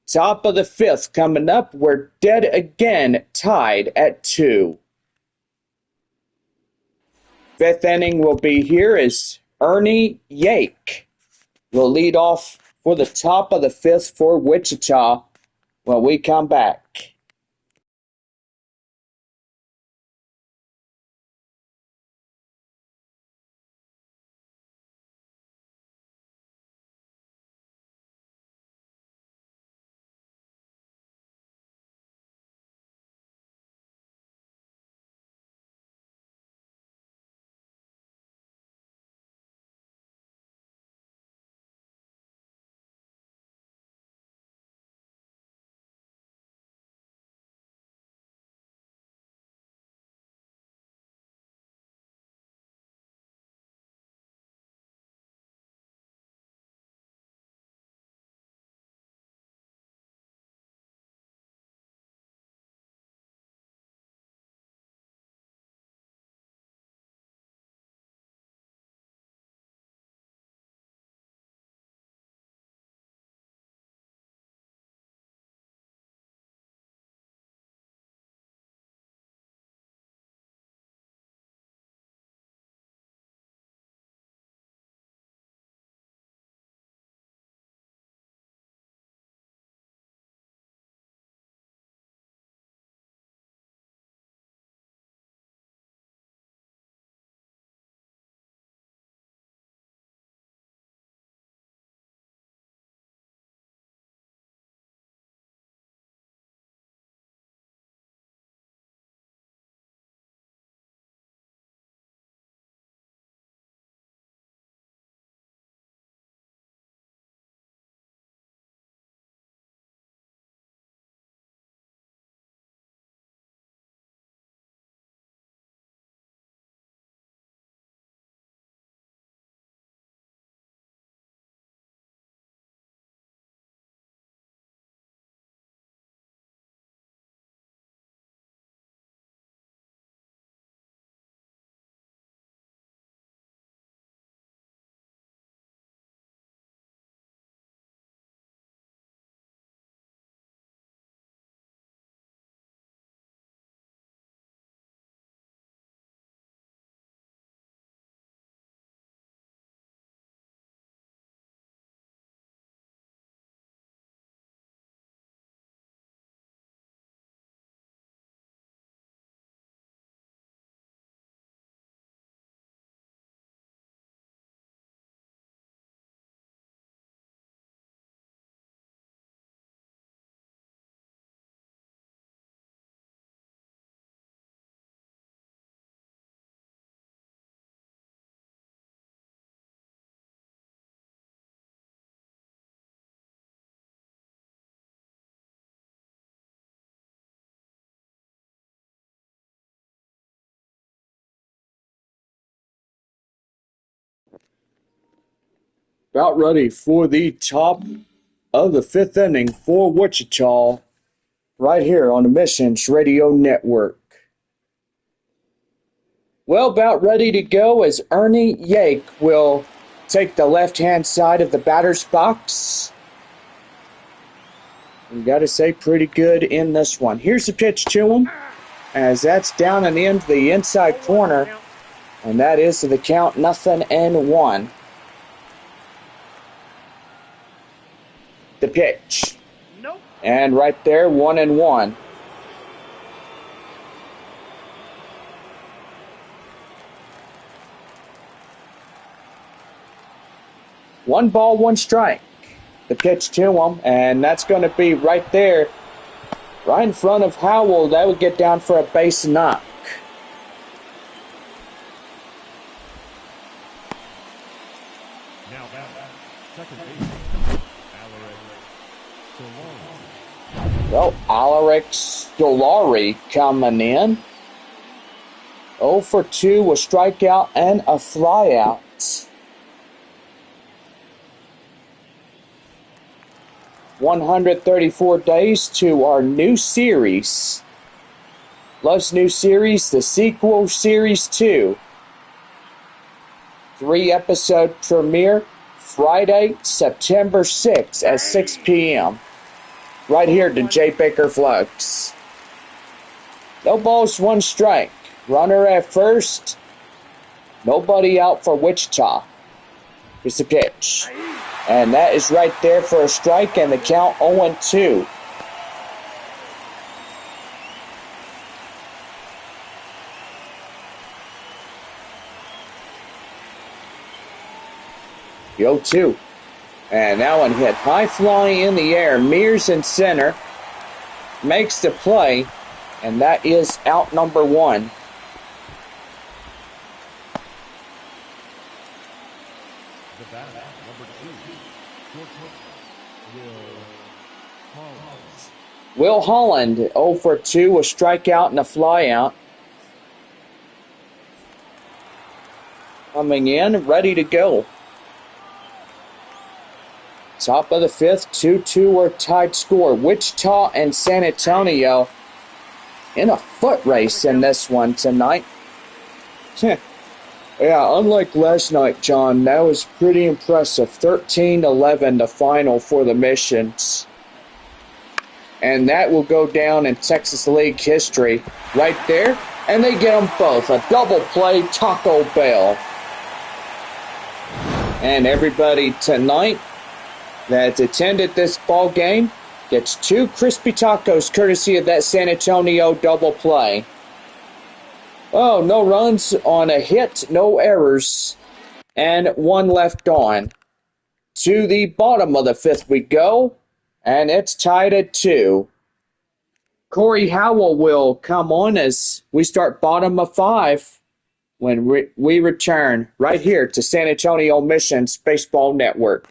Top of the 5th coming up. We're dead again, tied at 2. 5th inning will be here as Ernie Yake will lead off for the top of the 5th for Wichita when we come back. About ready for the top of the fifth inning for Wichita, right here on the Missions Radio Network. Well, about ready to go as Ernie Yake will take the left-hand side of the batter's box. You got to say pretty good in this one. Here's the pitch to him, as that's down and into the inside corner, and that is to the count 0-1. The pitch. And right there, 1-1. One ball, one strike. The pitch to him, and that's going to be right there, right in front of Howell. That would get down for a base knock. Now back, second baseman, Well, Alaric Stolari coming in. 0 for 2 with strikeout and a flyout. $134 days to our new series. Love's new series, the sequel Series 2. 3-episode premiere Friday, September 6th at 6 p.m. Right here to J. Baker Flux. No balls, one strike. Runner at first. Nobody out for Wichita. Here's the pitch. And that is right there for a strike, and the count 0-2. The 0-2. And that one hit high flying in the air. Mears in center. Makes the play. And that is out number 1. the batter, number 2, Will Holland, 0 for 2, a strikeout and a flyout. Coming in, ready to go. Top of the fifth, 2-2 or tied score. Wichita and San Antonio in a foot race in this one tonight. Yeah, unlike last night, John, that was pretty impressive. 13-11 the final for the Missions. And that will go down in Texas League history right there. And they get them both. A double play, Taco Bell. And everybody tonight that's attended this ball game gets 2 crispy tacos courtesy of that San Antonio double play. Oh, no runs on a hit, no errors, and 1 left on. To the bottom of the fifth we go, and it's tied at 2. Corey Howell will come on as we start bottom of 5 when we return right here to San Antonio Missions Baseball Network.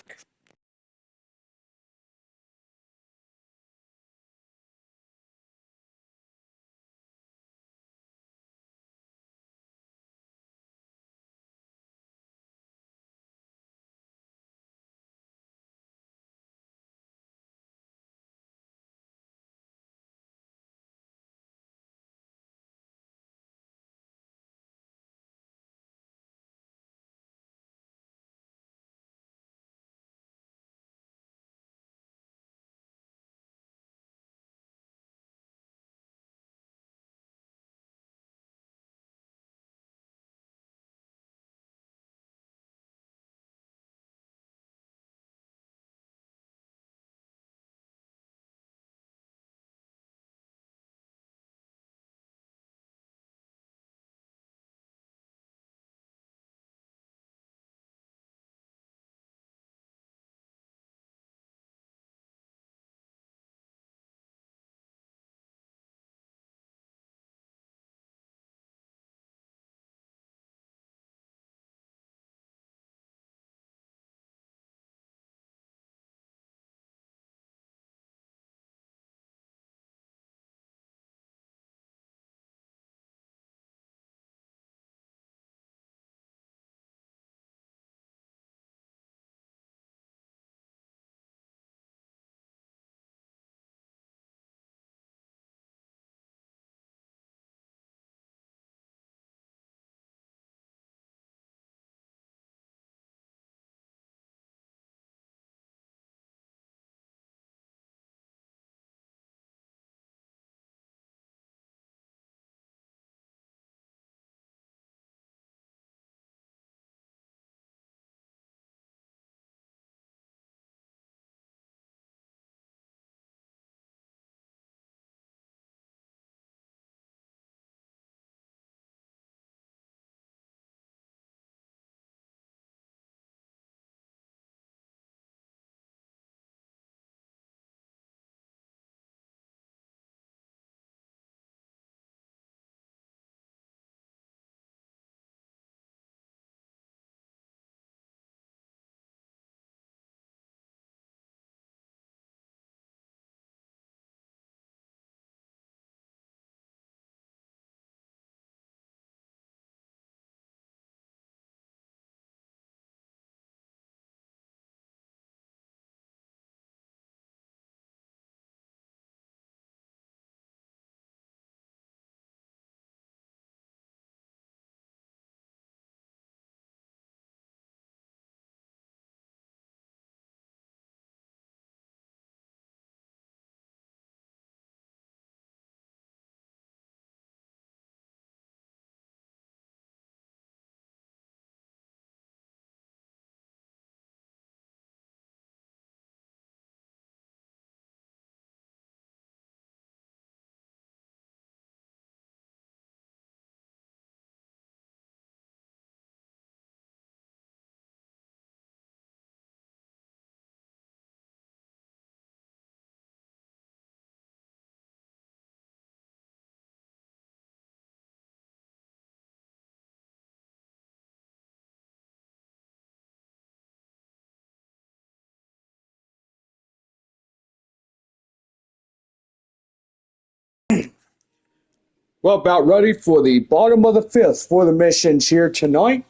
Well, about ready for the bottom of the fifth for the missions here tonight.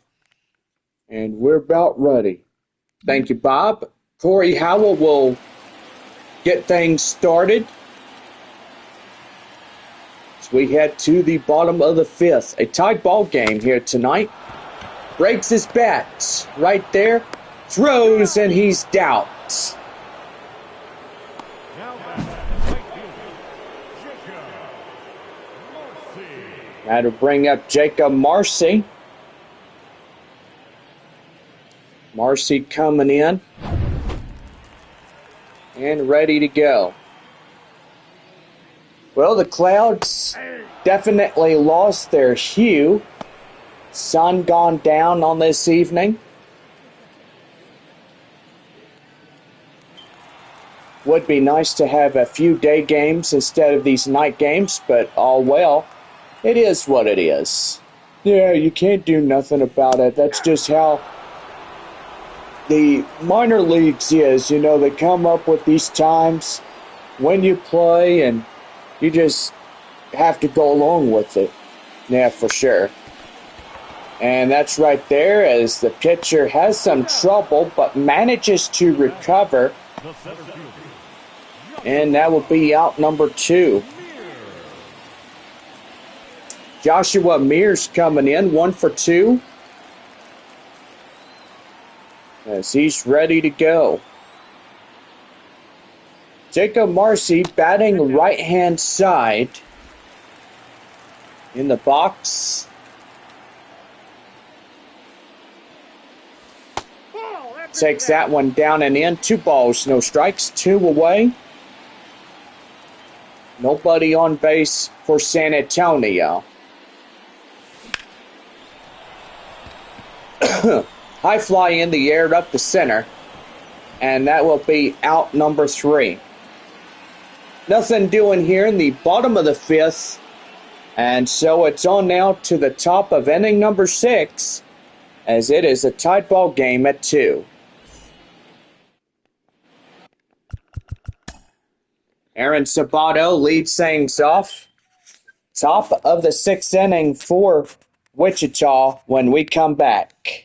And we're about ready. Thank you, Bob. Corey Howell will get things started as we head to the bottom of the fifth. A tied ball game here tonight. Breaks his bat right there. Throws, and he's down. That'll bring up Jacob Marcy. Marcy coming in and ready to go. Well, the clouds definitely lost their hue. Sun gone down on this evening. Would be nice to have a few day games instead of these night games, but all well. It is what it is. Yeah, you can't do nothing about it. That's just how the minor leagues is. You know, they come up with these times when you play, and you just have to go along with it. Yeah, for sure. And that's right there as the pitcher has some trouble but manages to recover. And that will be out number 2. Joshua Mears coming in, 1 for 2. As he's ready to go. Jacob Marcy batting right-hand side in the box. Takes that one down and in. 2 balls, no strikes, 2 away. Nobody on base for San Antonio. High fly in the air up the center. And that will be out number 3. Nothing doing here in the bottom of the 5th. And so it's on now to the top of inning number 6. As it is a tied ball game at 2. Aaron Sabato leads things off. Top of the 6th inning for Wichita when we come back.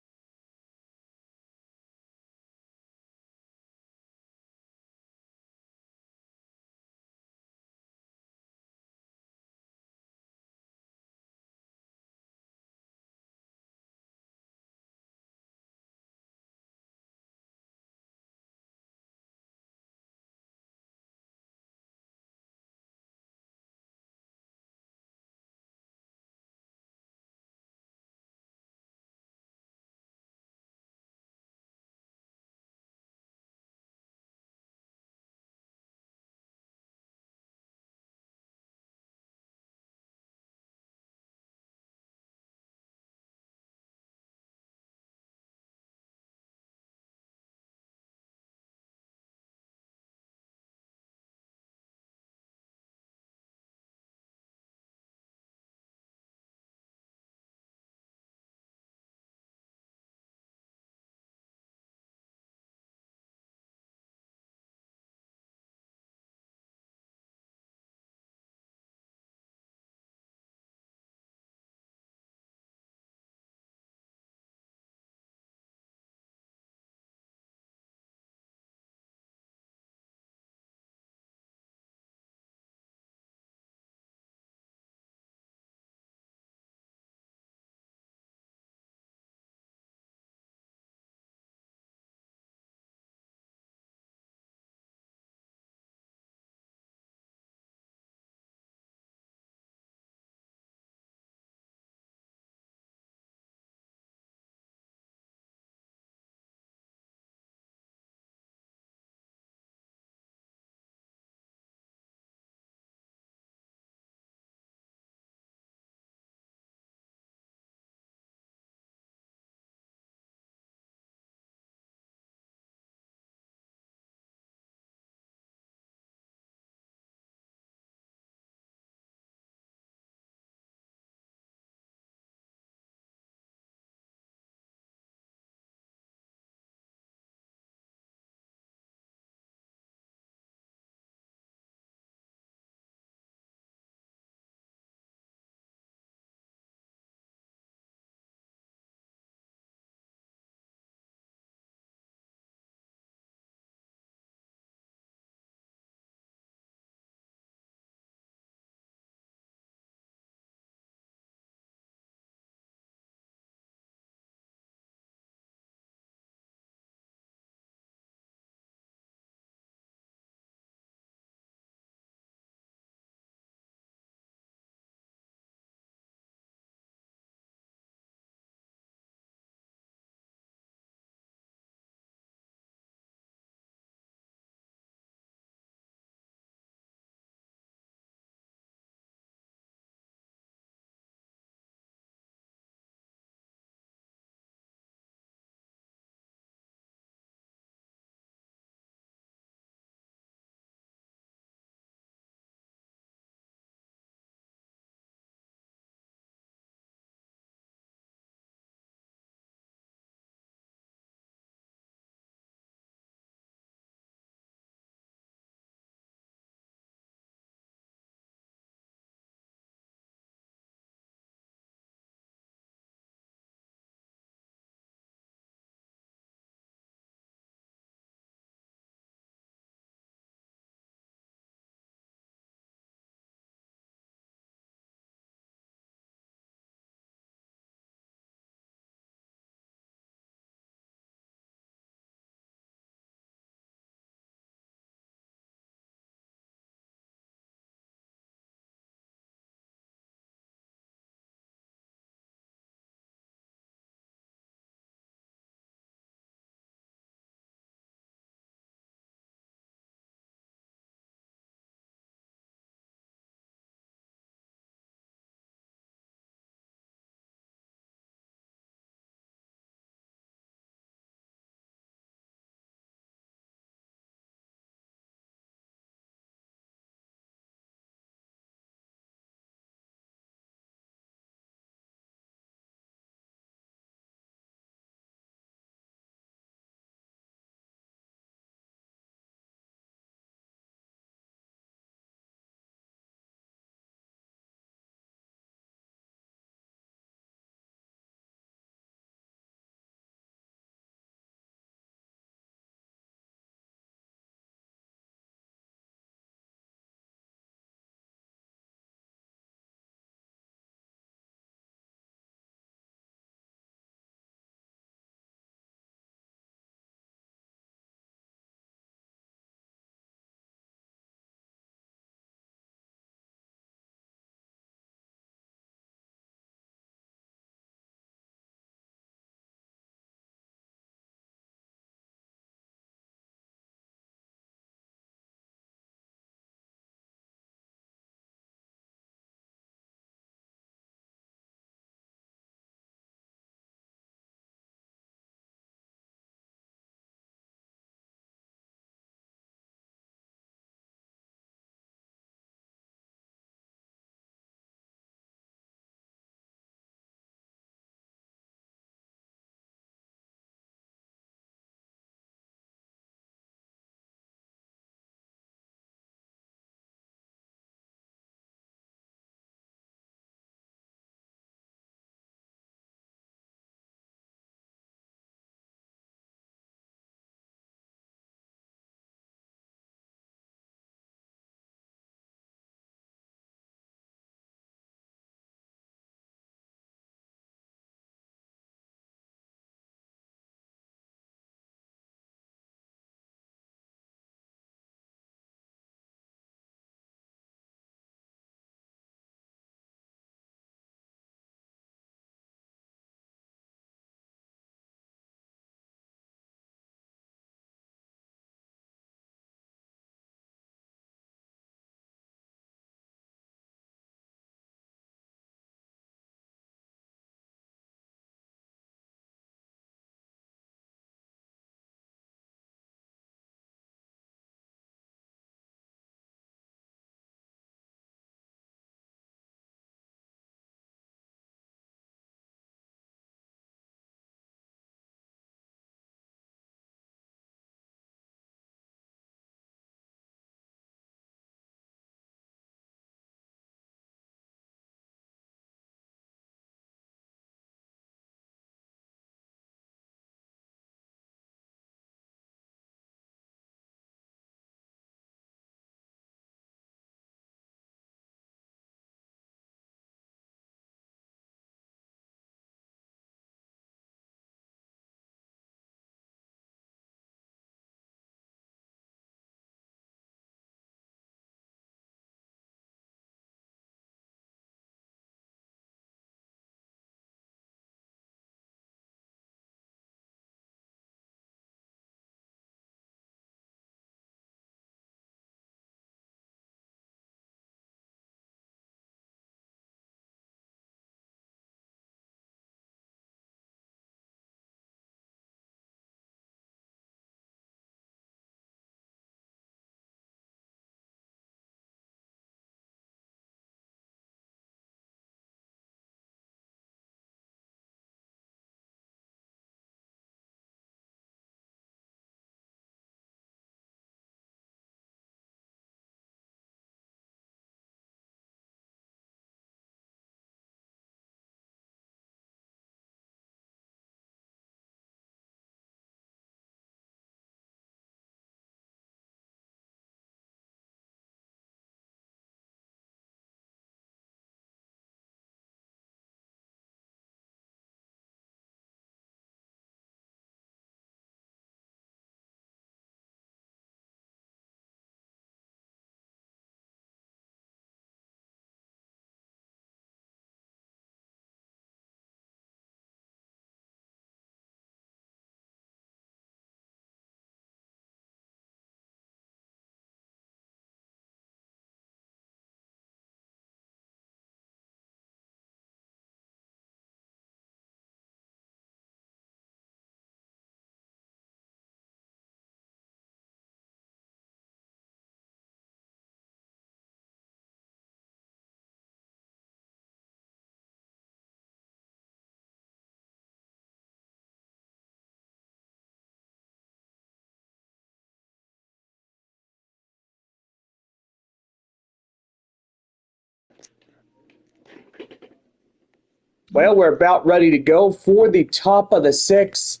Well, we're about ready to go for the top of the sixth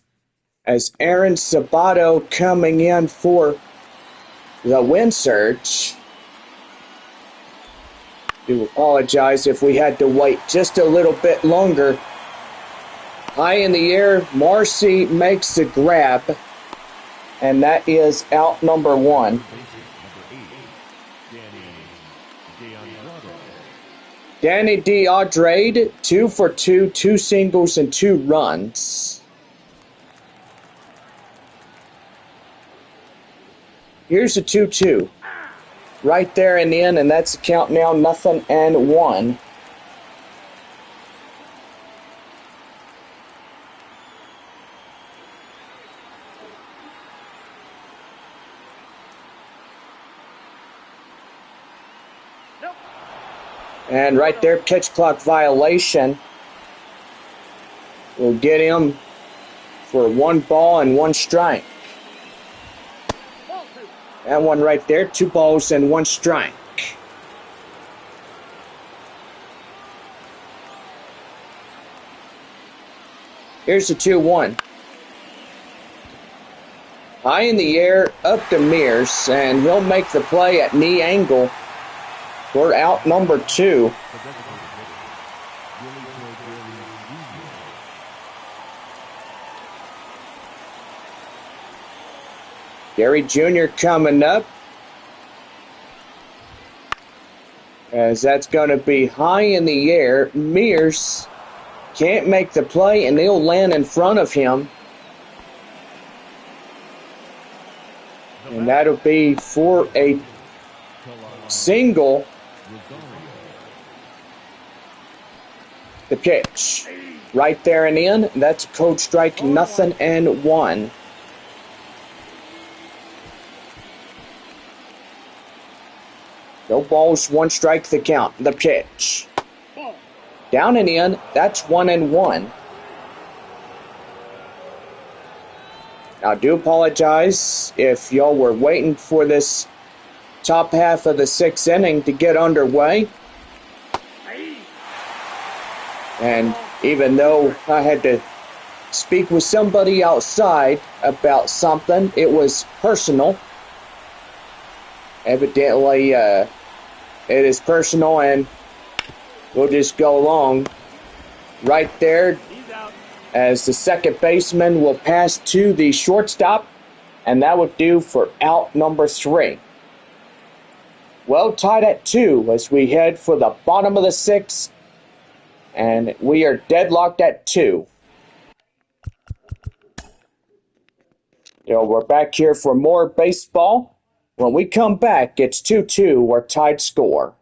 as Aaron Sabato coming in for the win surge. Do apologize if we had to wait just a little bit longer. High in the air, Marcy makes the grab, and that is out number one. Danny DeAndrade, 2 for 2, 2 singles and 2 runs. Here's a 2-2. Right there and in, and that's the count now, 0-1. And right there, pitch clock violation. We'll get him for 1 ball and 1 strike. That one right there, 2 balls and 1 strike. Here's the 2-1. High in the air, up to Mears, and he'll make the play at knee angle. We're out number 2. Gary Jr. coming up. As that's going to be high in the air. Mears can't make the play, and they'll land in front of him. And that'll be for a single. The pitch. Right there and in. That's code strike, 0-1. No balls, 1 strike the count. The pitch. Down and in. That's 1-1. Now, I do apologize if y'all were waiting for this top half of the 6th inning to get underway. And even though I had to speak with somebody outside about something, it was personal. Evidently, it is personal, and we'll just go along. Right there, as the second baseman will pass to the shortstop, and that would do for out number 3. Well tied at 2 as we head for the bottom of the 6th, and we are deadlocked at 2. We're back here for more baseball. When we come back, it's 2-2, our tied score.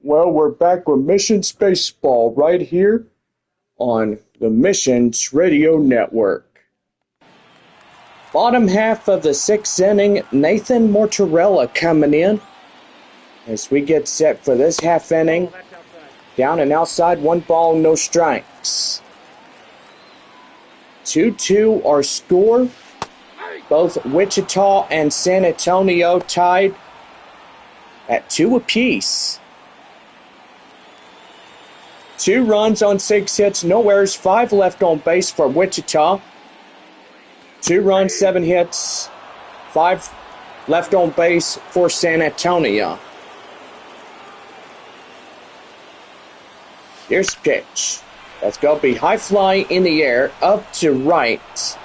Well, we're back with Missions Baseball right here on the Missions Radio Network. Bottom half of the sixth inning, Nathan Mortarella coming in as we get set for this half inning. Down and outside, 1 ball, no strikes. 2-2 our score. Both Wichita and San Antonio tied at 2 apiece. 2 runs on 6 hits, no errors, 5 left on base for Wichita. 2 runs, 7 hits, 5 left on base for San Antonio. Here's pitch. That's going to be high fly in the air, up to right.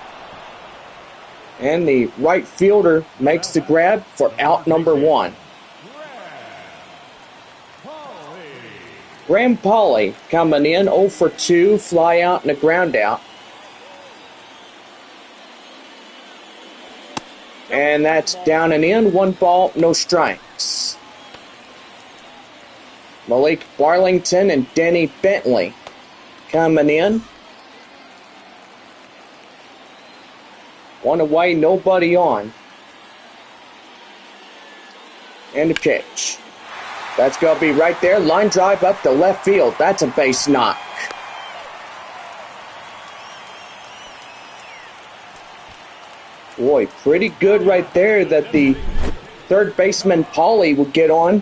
And the right fielder makes the grab for out number 1. Graham Pauly coming in 0 for 2, fly out and a ground out. And that's down and in, 1 ball, no strikes. Malik Barlington and Denny Bentley coming in. 1 away, nobody on. And the pitch. That's going to be right there. Line drive up to left field. That's a base knock. Boy, pretty good right there that the third baseman Pauly would get on.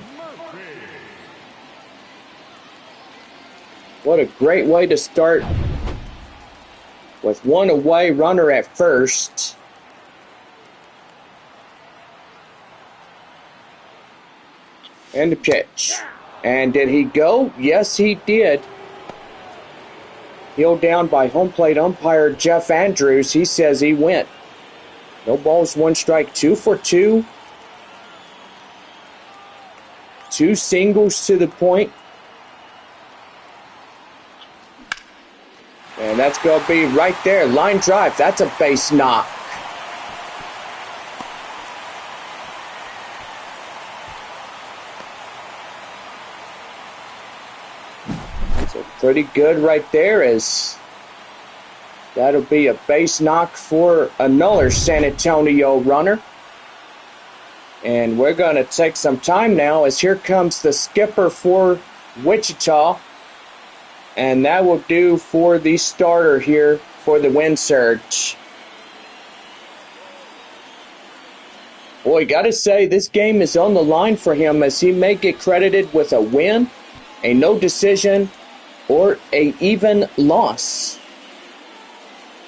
What a great way to start with 1 away, runner at first. And the pitch. And did he go? Yes, he did. Heeled down by home plate umpire Jeff Andrews. He says he went. No balls, 1 strike, 2 for 2. 2 singles to the point. And that's going to be right there. Line drive. That's a base knock. So pretty good right there, as that'll be a base knock for another San Antonio runner. And we're going to take some time now, as here comes the skipper for Wichita. And that will do for the starter here for the Wind Surge. Boy, gotta say, this game is on the line for him, as he may get credited with a win, a no decision, or a even loss.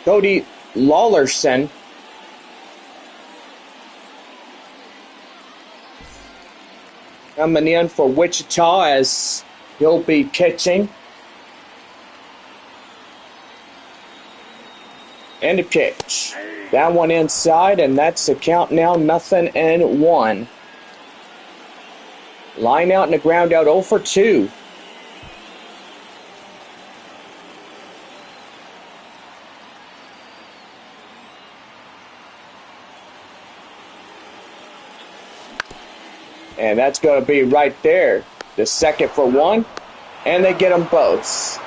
Cody Lawlerson coming in for Wichita, as he'll be pitching. And a pitch. That one inside, and that's the count now, 0-1. Line out and a ground out, 0 for 2. And that's going to be right there. The second for 1. And they get them both.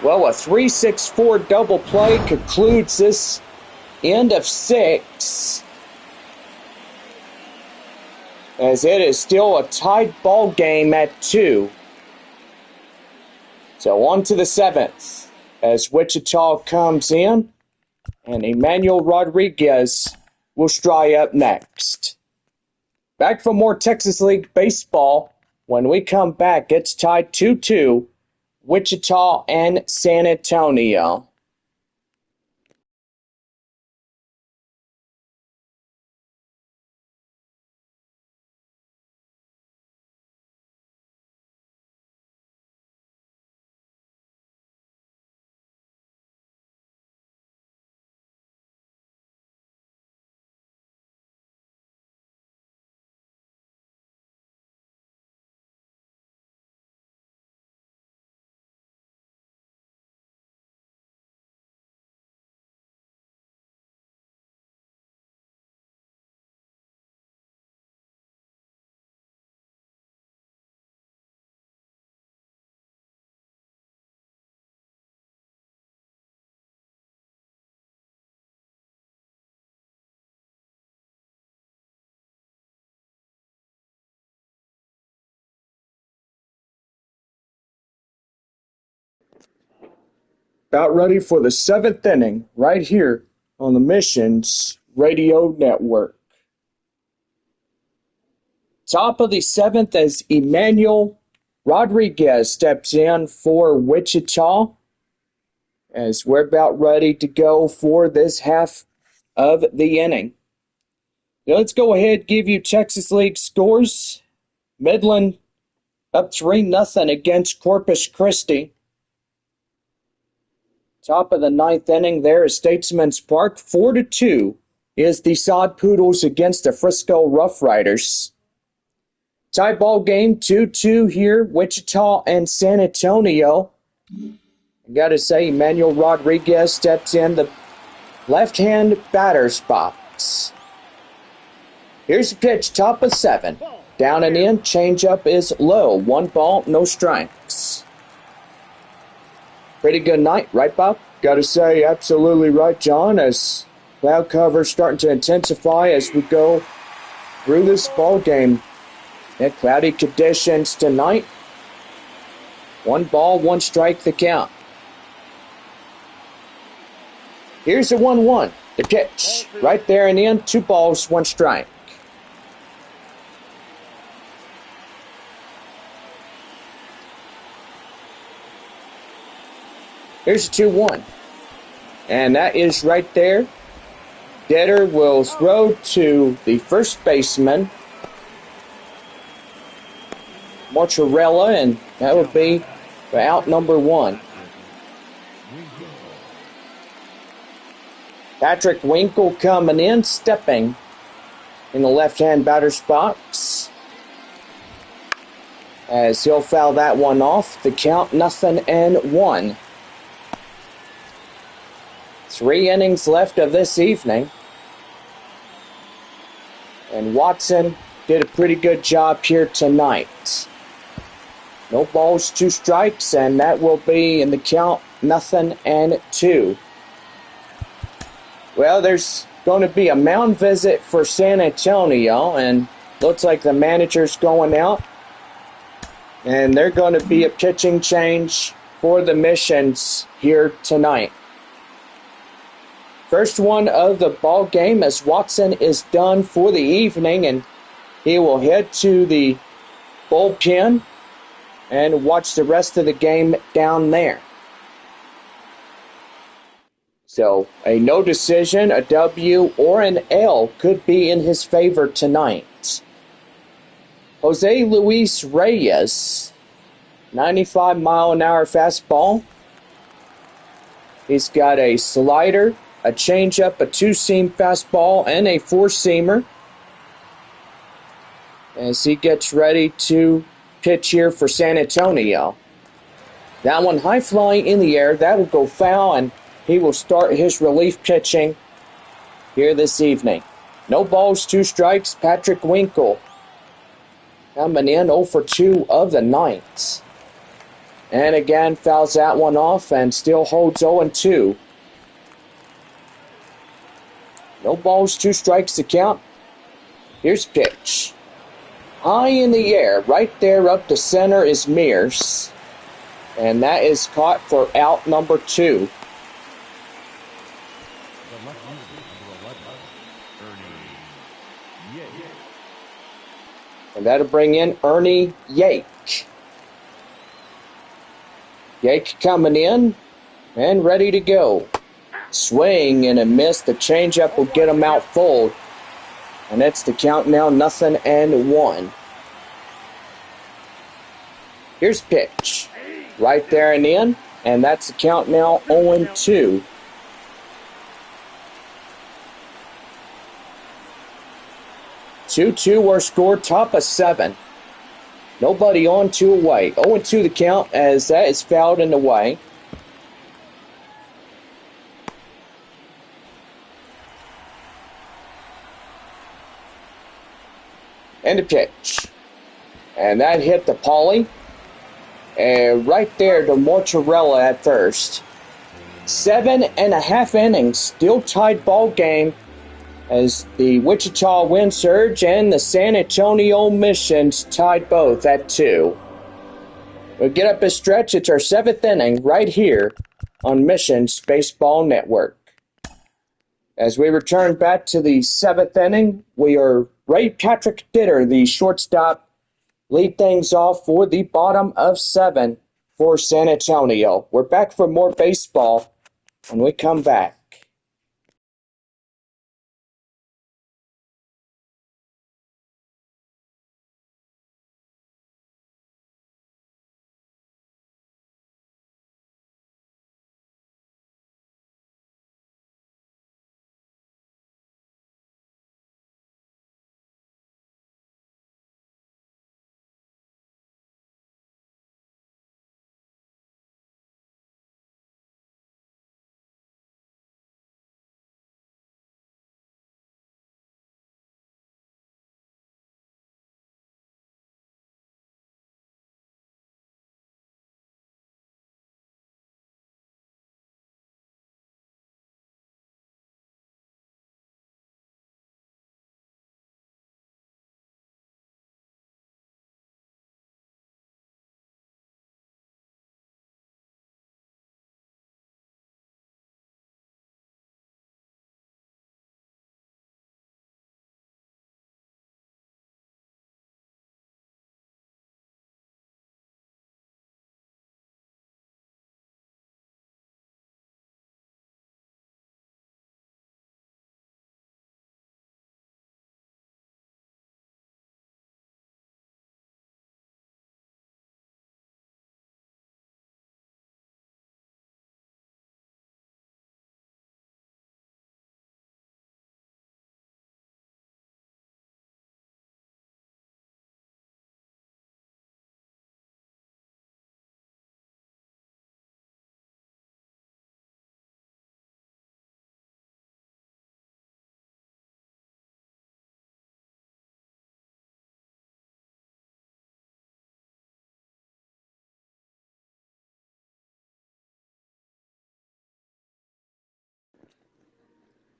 Well, a 3-6-4 double play concludes this end of 6. As it is still a tied ball game at 2. So on to the 7th. As Wichita comes in. And Emmanuel Rodriguez will stride up next. Back for more Texas League baseball. When we come back, it's tied 2-2, Wichita and San Antonio. about ready for the 7th inning right here on the Missions Radio Network. Top of the 7th as Emmanuel Rodriguez steps in for Wichita, as we're about ready to go for this half of the inning. Now let's go ahead and give you Texas League scores. Midland up 3-0 against Corpus Christi. Top of the 9th inning there is Statesman's Park. 4-2 is the Sod Poodles against the Frisco Rough Riders. Tie ball game 2-2 here, Wichita and San Antonio. I gotta say, Emmanuel Rodriguez steps in the left-hand batter's box. Here's the pitch, top of 7. Down and in, changeup is low. 1 ball, no strikes. Pretty good night, right, Bob? Gotta say, absolutely right, John, as cloud cover's starting to intensify as we go through this ball game. Cloudy conditions tonight. 1 ball, 1 strike, the count. Here's the 1-1. The pitch. Right there and in. 2 balls, 1 strike. Here's the 2-1. And that is right there. Deader will throw to the first baseman, Mozzarella, and that would be for out number 1. Patrick Winkle coming in, stepping in the left-hand batter's box, as he'll foul that one off. The count 0-1. 3 innings left of this evening, and Watson did a pretty good job here tonight. No balls, 2 strikes, and that will be in the count 0-2. Well, there's going to be a mound visit for San Antonio, and looks like the manager's going out. And they're going to be a pitching change for the Missions here tonight. First one of the ball game as Watson is done for the evening, and he will head to the bullpen and watch the rest of the game down there. So a no decision, a W, or an L could be in his favor tonight. Jose Luis Reyes, 95-mile-an-hour fastball. He's got a slider, a changeup, a 2-seam fastball, and a 4-seamer, as he gets ready to pitch here for San Antonio. That one high flying in the air, that will go foul, and he will start his relief pitching here this evening. No balls, 2 strikes. Patrick Winkle coming in 0 for 2 of the night. And again, fouls that one off and still holds 0-2. No balls, 2 strikes to count. Here's pitch. High in the air, right there up to center is Mears. And that is caught for out number 2. And that'll bring in Ernie Yake. Yake coming in and ready to go. Swing and a miss. The changeup will get him out full. And that's the count now, 0-1. Here's pitch. Right there and in. And that's the count now, 0-2. Two were scored, top of 7. Nobody on, 2 away. 0-2 the count as that is fouled in the way. And the pitch. And that hit the Pauly. And right there to Mozzarella at first. 7.5 innings, still tied ball game as the Wichita Wind Surge and the San Antonio Missions tied both at 2. We'll get up a stretch. It's our 7th inning right here on Missions Baseball Network. As we return back to the seventh inning, we are Ray Patrick Ditter, the shortstop, lead things off for the bottom of seven for San Antonio. We're back for more baseball when we come back.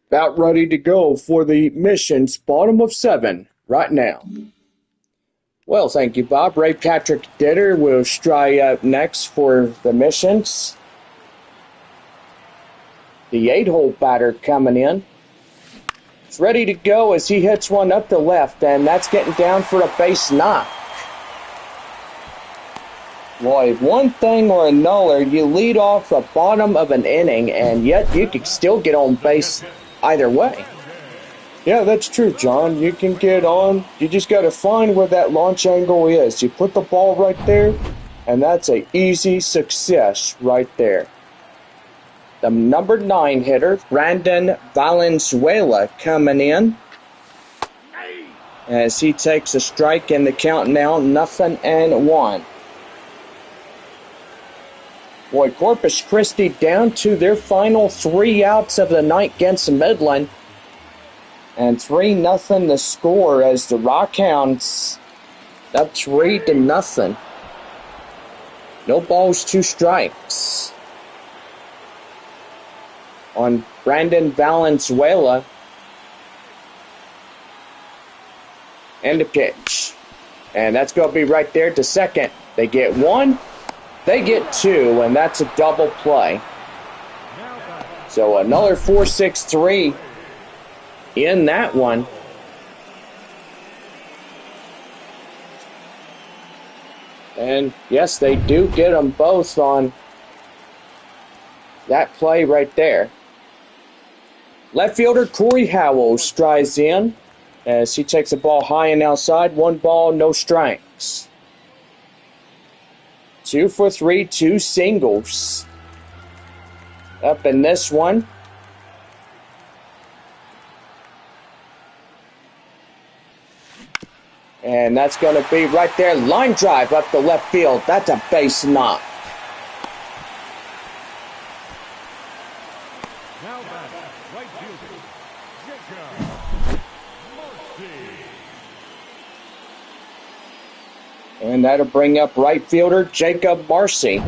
About ready to go for the Missions bottom of seven right now. Well, thank you, Bob. Ray Patrick Ditter will stride up next for the Missions. The 8-hole batter coming in. It's ready to go as he hits one up the left, and that's getting down for a base knock. Boy, one thing or another, you lead off the bottom of an inning, and yet you could still get on base either way. Yeah, that's true, John. You can get on. You just got to find where that launch angle is. You put the ball right there, and that's an easy success right there. The number 9 hitter, Brandon Valenzuela, coming in as he takes a strike in the count now, 0-1. Boy, Corpus Christi down to their final 3 outs of the night against Midland. And 3-0 the score as the Rockhounds up 3-0. No balls, 2 strikes on Brandon Valenzuela. And a pitch. And that's going to be right there to second. They get 1. They get 2, and that's a double play. So another 4-6-3 in that one. And yes, they do get them both on that play right there. Left fielder Corey Howell strides in as he takes the ball high and outside. 1 ball, no strikes. 2 for 3, 2 singles up in this one. And that's going to be right there. Line drive up the left field. That's a base knock. Now back, right fielder, Jacob Marcy. And that'll bring up right fielder Jacob Marcy.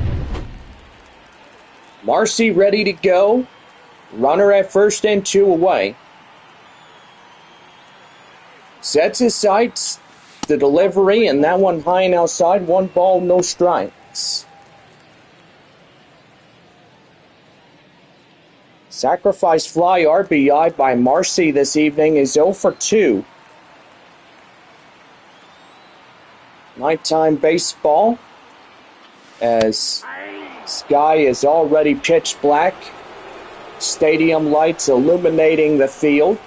Marcy ready to go. Runner at first and 2 away. Sets his sights. The delivery, and that one high and outside. 1 ball, no strikes. Sacrifice fly RBI by Marcy this evening is 0 for 2. Nighttime baseball as sky is already pitch black. Stadium lights illuminating the field.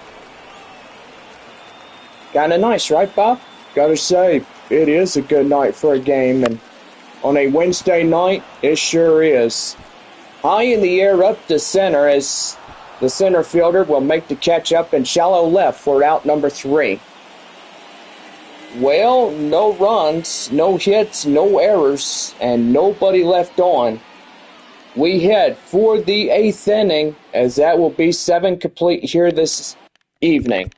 Kinda nice, right, Bob? Gotta say, it is a good night for a game, and on a Wednesday night, it sure is. High in the air up to center as the center fielder will make the catch up in shallow left for out number 3. Well, no runs, no hits, no errors, and nobody left on. We head for the 8th inning, as that will be 7 complete here this evening.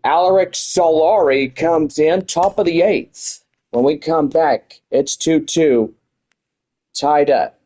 Alaric Solari comes in, top of the 8th. When we come back, it's 2-2, tied up.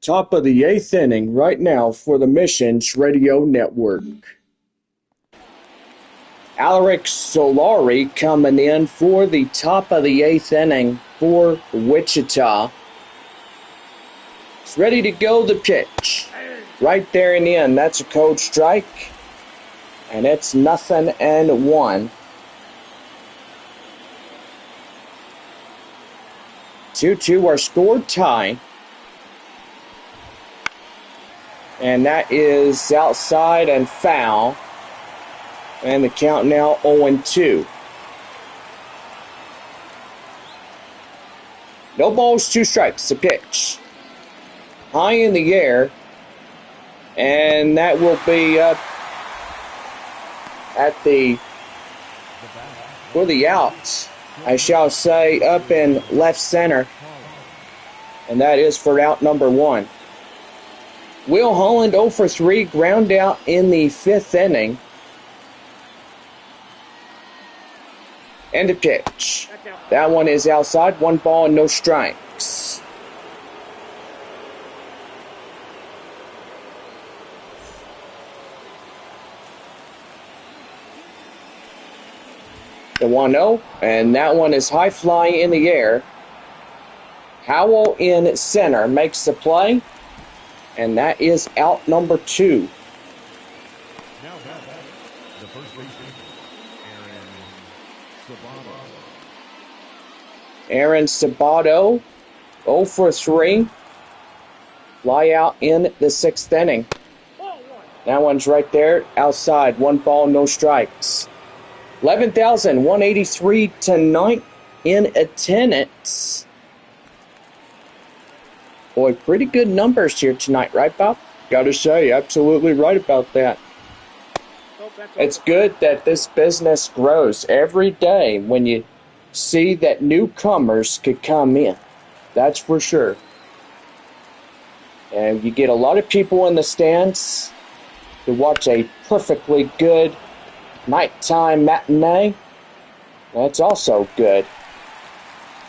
Top of the 8th inning right now for the Missions Radio Network. Alaric Solari coming in for the top of the 8th inning for Wichita. It's ready to go the pitch. Right there in the end, that's a cold strike. And it's 0-1. 2-2 our score tie. And that is outside and foul. And the count now 0-2. No balls, 2 strikes, the pitch. High in the air. And that will be at the, for the out, I shall say, up in left center. And that is for out number 1. Will Holland 0 for 3, ground out in the 5th inning. And a pitch. That one is outside. 1 ball and no strikes. The 1-0, and that one is high flying in the air. Howell in center makes the play, and that is out number 2. Now back, the first baseman, Aaron Sabato, 0 for 3. Fly out in the 6th inning. That one's right there outside. 1 ball, no strikes. 11,183 tonight in attendance. Boy, pretty good numbers here tonight, right, Bob? Gotta say, absolutely right about that. It's good that this business grows every day when you see that newcomers could come in. That's for sure. And you get a lot of people in the stands to watch a perfectly good nighttime matinee. That's also good.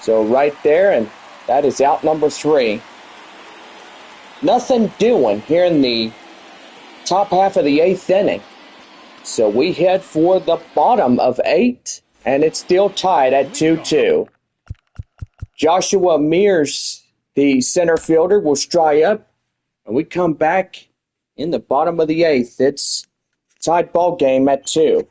So right there, and that is out number 3. Nothing doing here in the top half of the 8th inning. So we head for the bottom of 8, and it's still tied at 2-2. Joshua Mears, the center fielder, will strike up, and we come back in the bottom of the 8th. It's tied ball game at 2.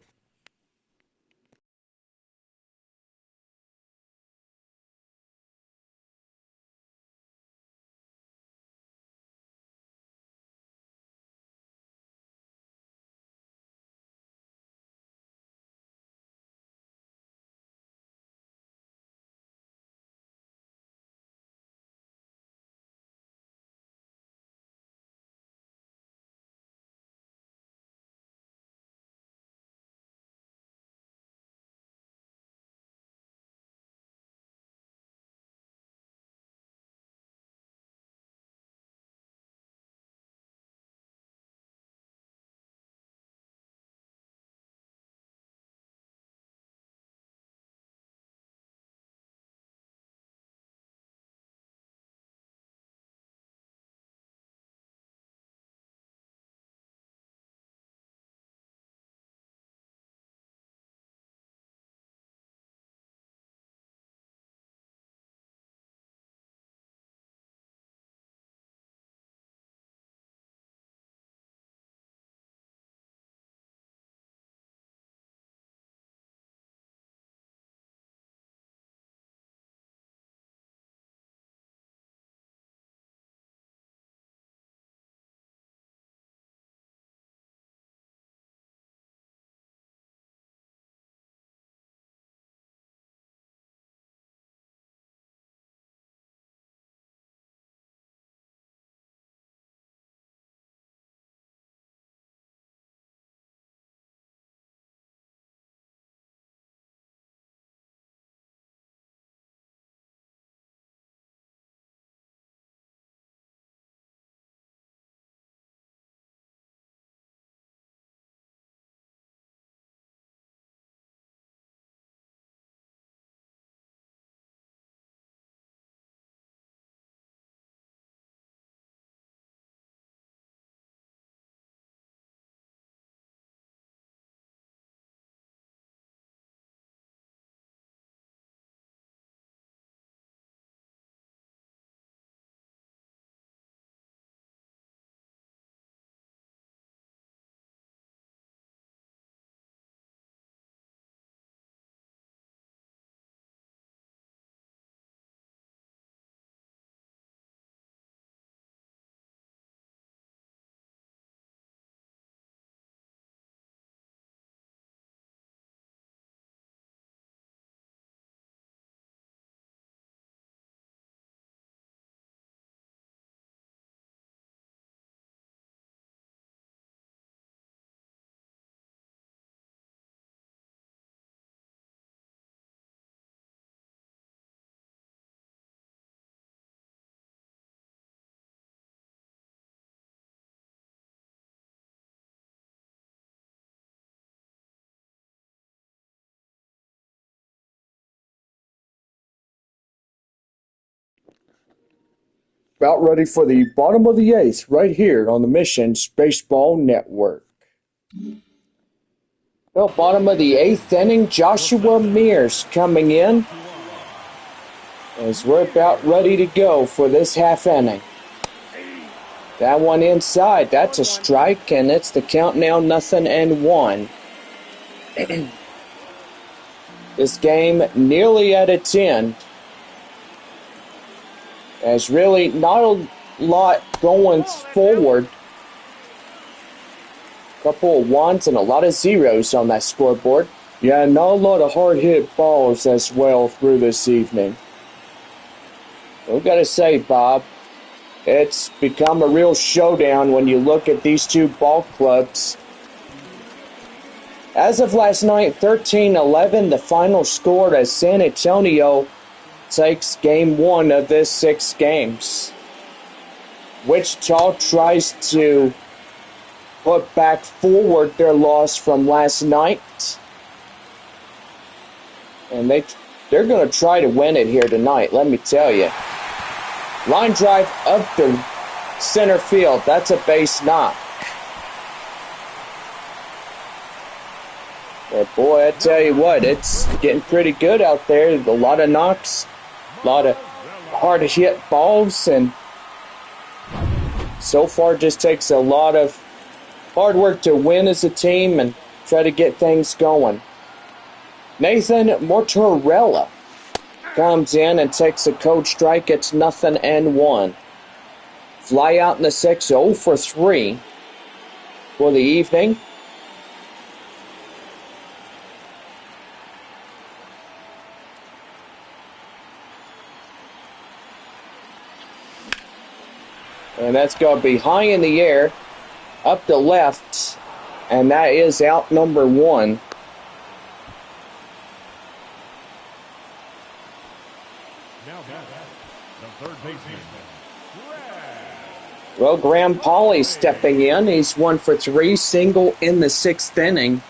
About ready for the bottom of the eighth right here on the Missions Baseball Network. Well, bottom of the eighth inning, Joshua Mears coming in as we're about ready to go for this half inning. That one inside, that's a strike, and it's the count now 0-1. This game nearly at its end. There's really not a lot going forward. A couple of ones and a lot of zeros on that scoreboard. Yeah, not a lot of hard-hit balls as well through this evening. We've got to say, Bob, it's become a real showdown when you look at these two ball clubs. As of last night, 13-11, the final score as San Antonio takes game one of this 6 games. Wichita tries to put back forward their loss from last night. And they're going to try to win it here tonight, let me tell you. Line drive up the center field. That's a base knock. But boy, I tell you what, it's getting pretty good out there. A lot of knocks, a lot of hard hit balls, and so far just takes a lot of hard work to win as a team and try to get things going. Nathan Mortarella comes in and takes a cold strike. It's 0-1. Fly out in the 6, 0 for 3 for the evening. And that's going to be high in the air, up the left, and that is out number 1. Well, Graham Pauley stepping in. He's 1 for 3, single in the 6th inning.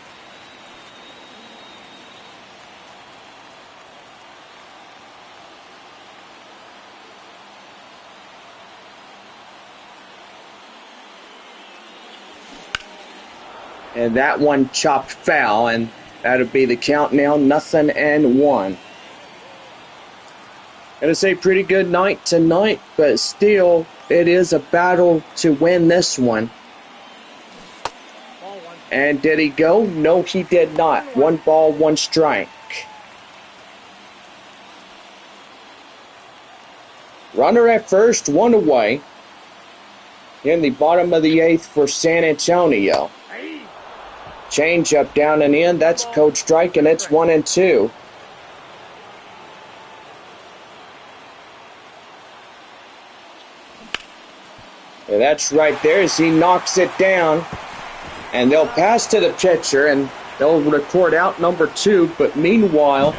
And that one chopped foul, and that'll be the count now, 0-1. And it's a pretty good night tonight, but still, it is a battle to win this one. And did he go? No, he did not. 1 ball, 1 strike. Runner at first, 1 away. In the bottom of the 8th for San Antonio. Change up down and in. That's cold strike, and it's 1-2. And that's right there as he knocks it down. And they'll pass to the pitcher, and they'll record out number 2. But meanwhile,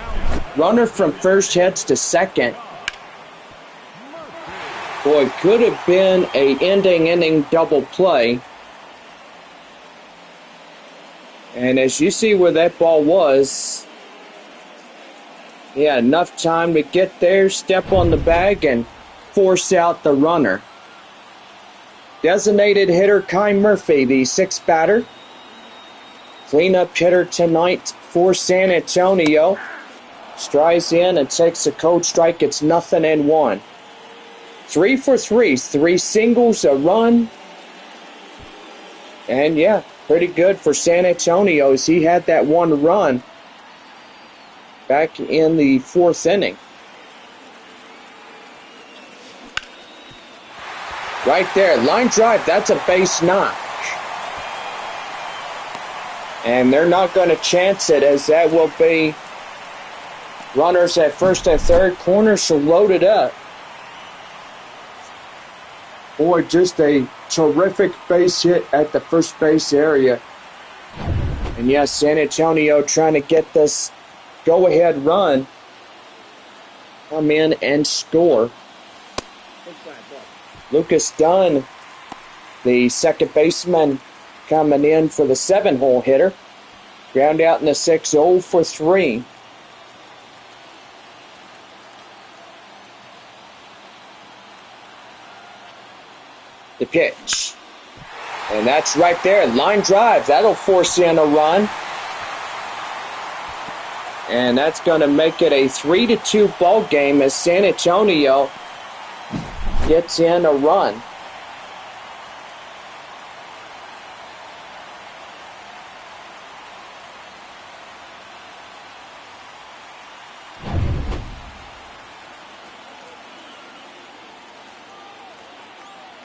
runner from first heads to second. Boy, could have been a inning double play. And as you see where that ball was, he had enough time to get there, step on the bag, and force out the runner. Designated hitter Kai Murphy, the 6th batter. Cleanup hitter tonight for San Antonio. Strides in and takes a cold strike. It's 0-1. 3 for 3, 3 singles, a run. And yeah, pretty good for San Antonio as he had that 1 run back in the 4th inning. Right there, line drive, that's a base knock. And they're not going to chance it, as that will be runners at first and third. Corners are loaded up. Boy, just a terrific base hit at the first base area. And yes, San Antonio trying to get this go-ahead run, come in and score. Lucas Dunn, the second baseman, coming in for the 7-hole hitter. Ground out in the 6, 0 for 3. The pitch. And that's right there. Line drive. That'll force in a run. And that's going to make it a 3-2 ball game as San Antonio gets in a run.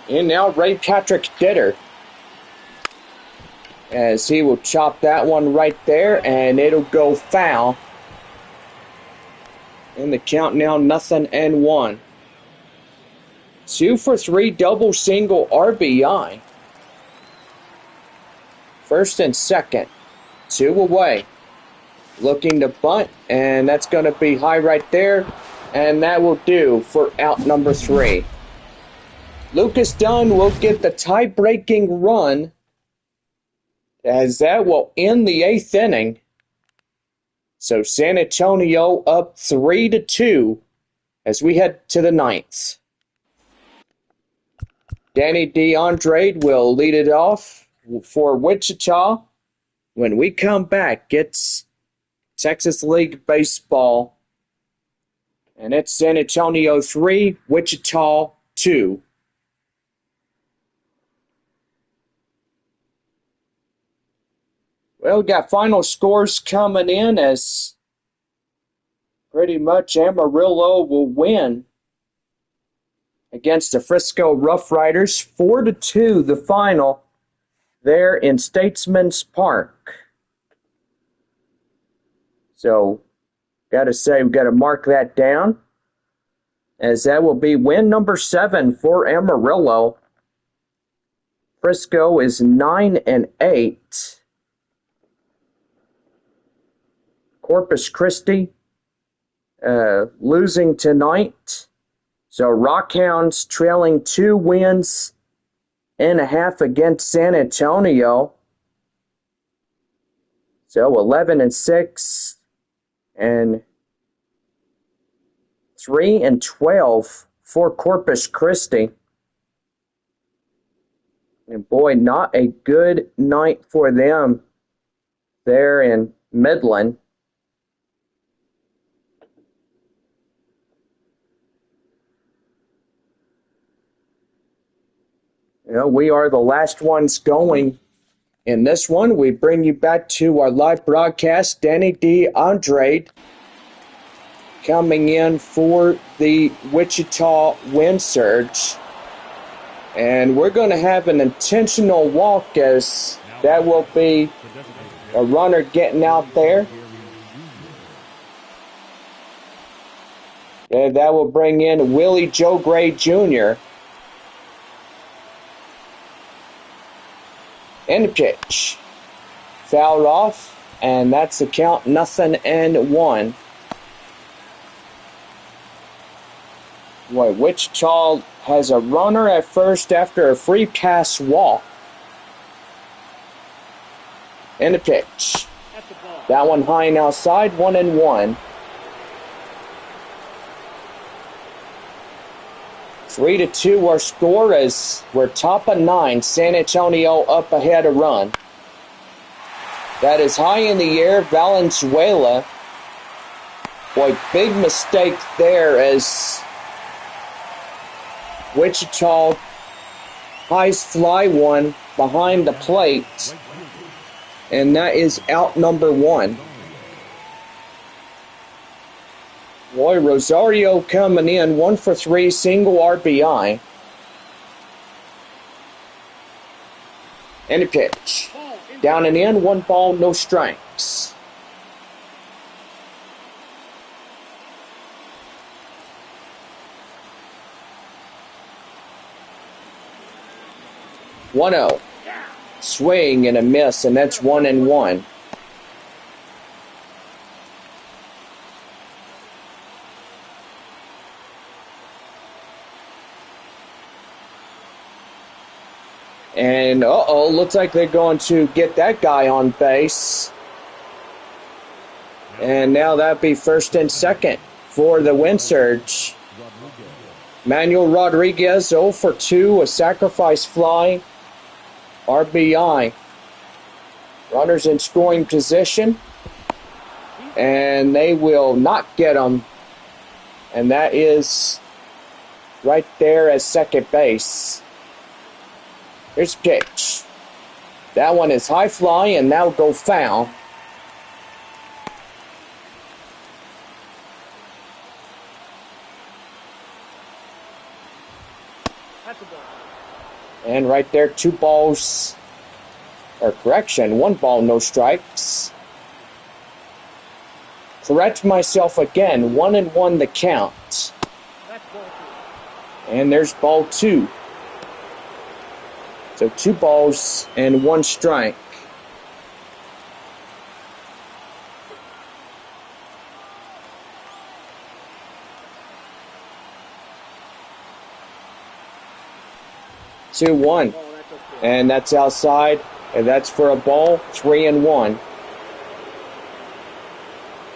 And now Ray Patrick Ditter, as he will chop that one right there, and it'll go foul. In the count now, 0-1. 2 for 3, double single RBI. First and second, 2 away. Looking to bunt, and that's going to be high right there, and that will do for out number 3. Lucas Dunn will get the tie-breaking run, as that will end the 8th inning. So San Antonio up 3-2 as we head to the 9th. Danny DeAndre will lead it off for Wichita. When we come back, it's Texas League Baseball. And it's San Antonio 3, Wichita 2. Well, we got final scores coming in as pretty much Amarillo will win against the Frisco Rough Riders. 4-2 the final there in Statesman's Park. So, got to say, we've got to mark that down, as that will be win number 7 for Amarillo. Frisco is 9-8. Corpus Christi losing tonight. So Rockhounds trailing 2 wins and a half against San Antonio. So 11-6 and 3-12 for Corpus Christi. And boy, not a good night for them there in Midland. You know, we are the last ones going in this one. We bring you back to our live broadcast. Danny DeAndre coming in for the Wichita Wind Surge. And we're going to have an intentional walk, as that will be a runner getting out there. And that will bring in Willie Joe Gray Jr. And the pitch. Fouled off, and that's the count, 0-1. Boy, Wichita has a runner at first after a free pass walk. And the pitch. That one high and outside, 1-1. 3-2 our score, as we're top of 9. San Antonio up ahead a run. That is high in the air. Valenzuela. Boy, big mistake there, as Wichita highs fly one behind the plate. And that is out number 1. Boy, Rosario coming in, 1 for 3, single RBI. And a pitch. Down and in, 1 ball, no strikes. One 0. Swing and a miss, and that's 1-1. And, looks like they're going to get that guy on base. And now that'd be first and second for the Wind Surge. Manuel Rodriguez 0 for 2, a sacrifice fly, RBI. Runners in scoring position, and they will not get them. And that is right there at second base. Here's a pitch. That one is high fly, and that'll go foul. And right there, 2 balls, or correction, 1 ball, no strikes. Correct myself again, 1-1 the count. And there's ball 2. So 2 balls and 1 strike. Two, 1. And that's outside. And that's for a ball. 3-1.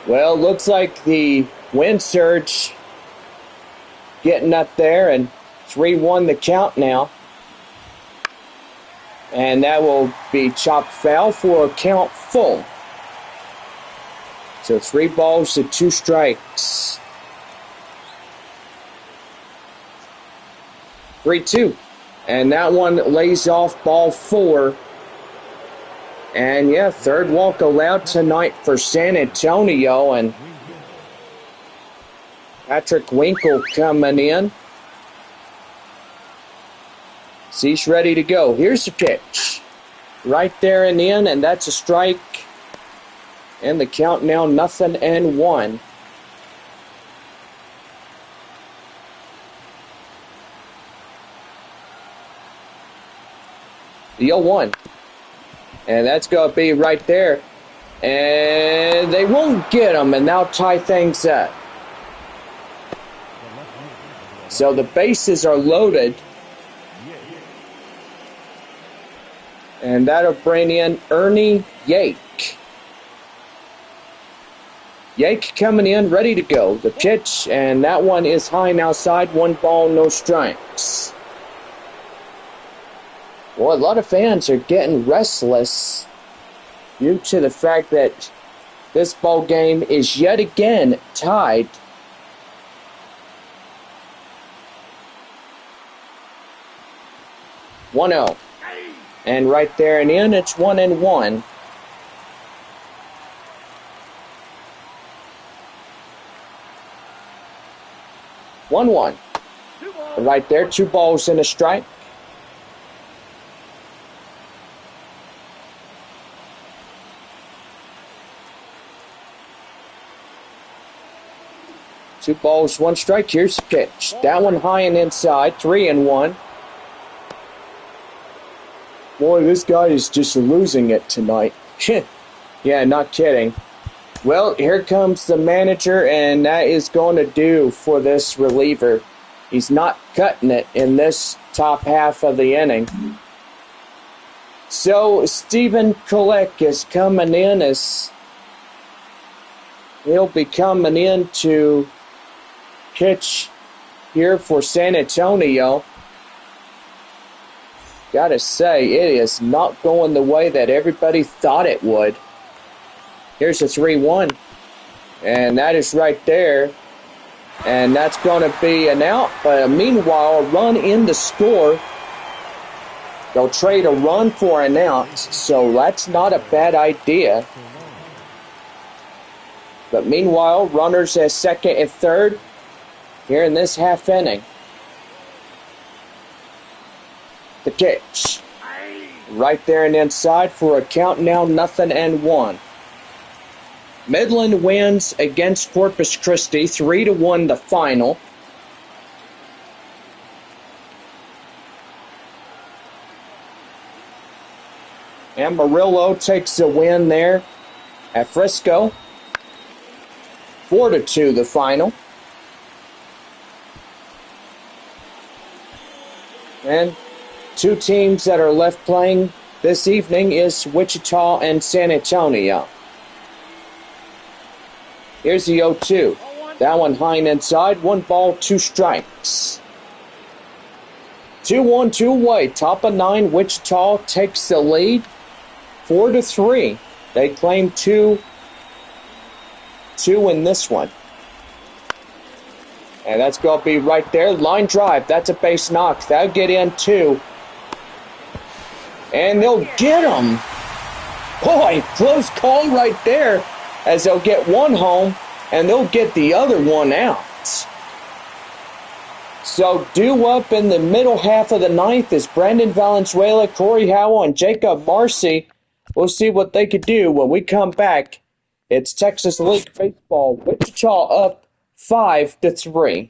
Well, looks like the wind surge getting up there, and 3-1 the count now. And that will be chopped foul for a count full. So 3 balls to 2 strikes. 3-2. And that one lays off ball 4. And yeah, 3rd walk allowed tonight for San Antonio. And Patrick Winkle coming in. He's ready to go. Here's the pitch. Right there and in, and that's a strike. And the count now 0-1. The 0-1. And that's going to be right there. And they won't get them, and now tie things up. So the bases are loaded. And that'll bring in Ernie Yake. Yake coming in, ready to go. The pitch, and that one is high and outside. 1 ball, no strikes. Well, a lot of fans are getting restless due to the fact that this ball game is yet again tied. One 0. And right there and in, it's 1-1. One. Right there, 2 balls and a strike. Two balls, 1 strike. Here's the pitch. That one high and inside. 3-1. Boy, this guy is just losing it tonight. Yeah, not kidding. Well, here comes the manager, and that is going to do for this reliever. He's not cutting it in this top half of the inning. So, Stephen Kolek is coming in as he'll be coming in to pitch here for San Antonio. Gotta say, it is not going the way that everybody thought it would. Here's a 3-1. And that is right there. And that's going to be an out. But meanwhile, a run in the score. They'll trade a run for an out. So that's not a bad idea. But meanwhile, runners at second and third here in this half inning. The pitch. Right there and inside for a count now 0-1. Midland wins against Corpus Christi 3-1 the final. Amarillo takes the win there at Frisco. 4-2 the final. And 2 teams that are left playing this evening is Wichita and San Antonio. Here's the 0-2. That one high and inside. 1 ball, 2 strikes. 2-1 two away. Top of 9, Wichita takes the lead 4-3. They claim 2 in this one. And that's going to be right there. Line drive. That's a base knock. That'll get in 2. And they'll get him. Boy, close call right there, as they'll get 1 home and they'll get the other one out. So due up in the middle half of the 9th is Brandon Valenzuela, Corey Howell, and Jacob Marcy. We'll see what they could do when we come back. It's Texas League Baseball. Wichita up 5-3.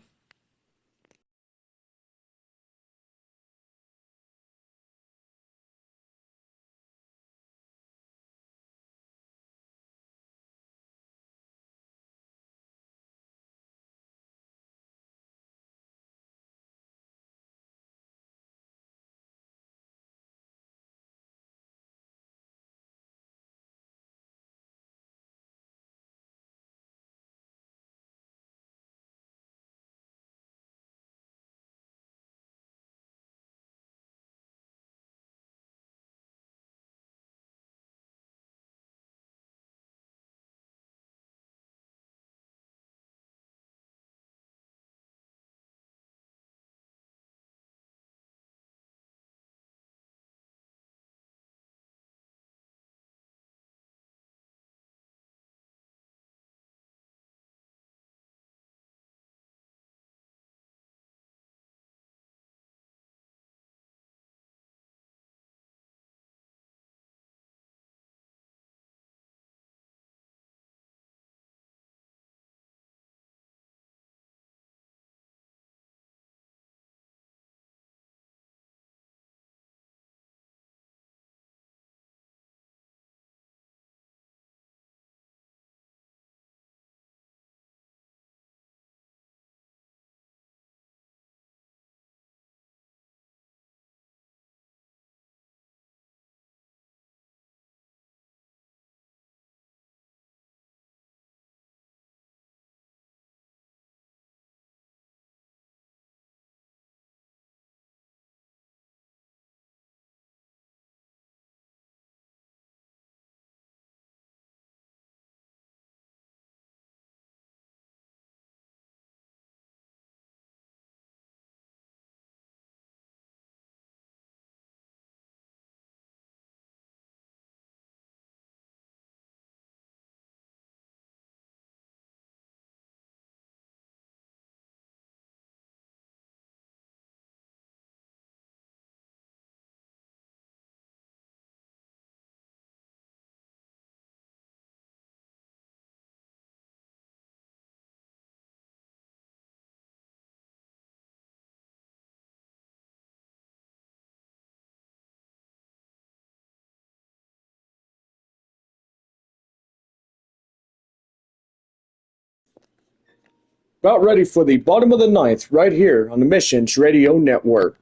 About ready for the bottom of the 9th right here on the Missions Radio Network.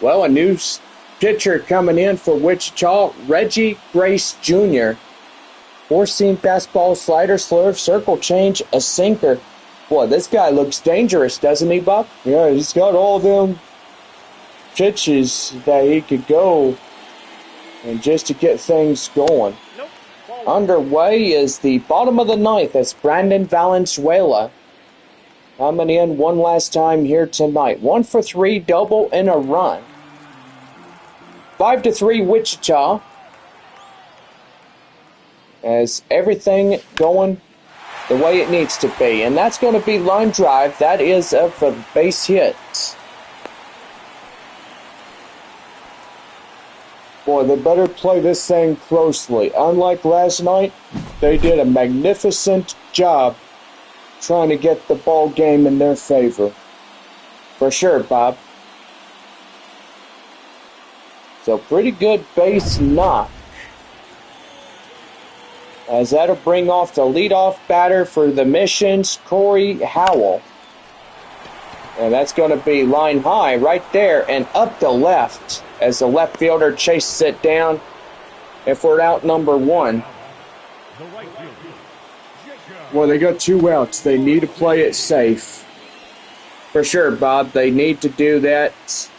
Well, a new pitcher coming in for Wichita, Reggie Grace Jr. 4-seam fastball, slider, slurve, circle change, a sinker. Boy, this guy looks dangerous, doesn't he, Bob? Yeah, he's got all them pitches that he could go and just to get things going. Underway is the bottom of the 9th. That's Brandon Valenzuela coming in one last time here tonight. 1 for 3, double and a run. 5-3 Wichita. As everything going the way it needs to be. And that's going to be line drive. That is up for the base hit. Boy, they better play this thing closely. Unlike last night, they did a magnificent job trying to get the ball game in their favor. For sure, Bob. So pretty good base knock. As that'll bring off the leadoff batter for the Missions, Corey Howell. And that's going to be line high right there and up the left as the left fielder chases it down. If we're out number 1. Well, they got 2 outs. They need to play it safe. For sure, Bob. They need to do that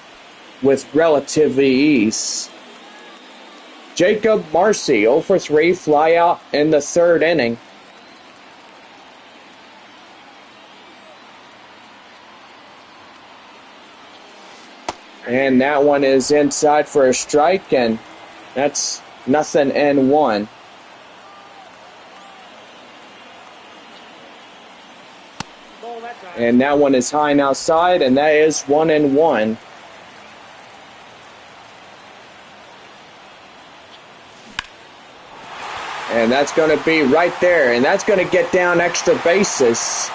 with relative ease. Jacob Marcy, 0 for 3, fly out in the third inning. And that one is inside for a strike, and that's 0-1. And that one is high and outside, and that is 1-1. And that's going to be right there, and that's going to get down extra bases.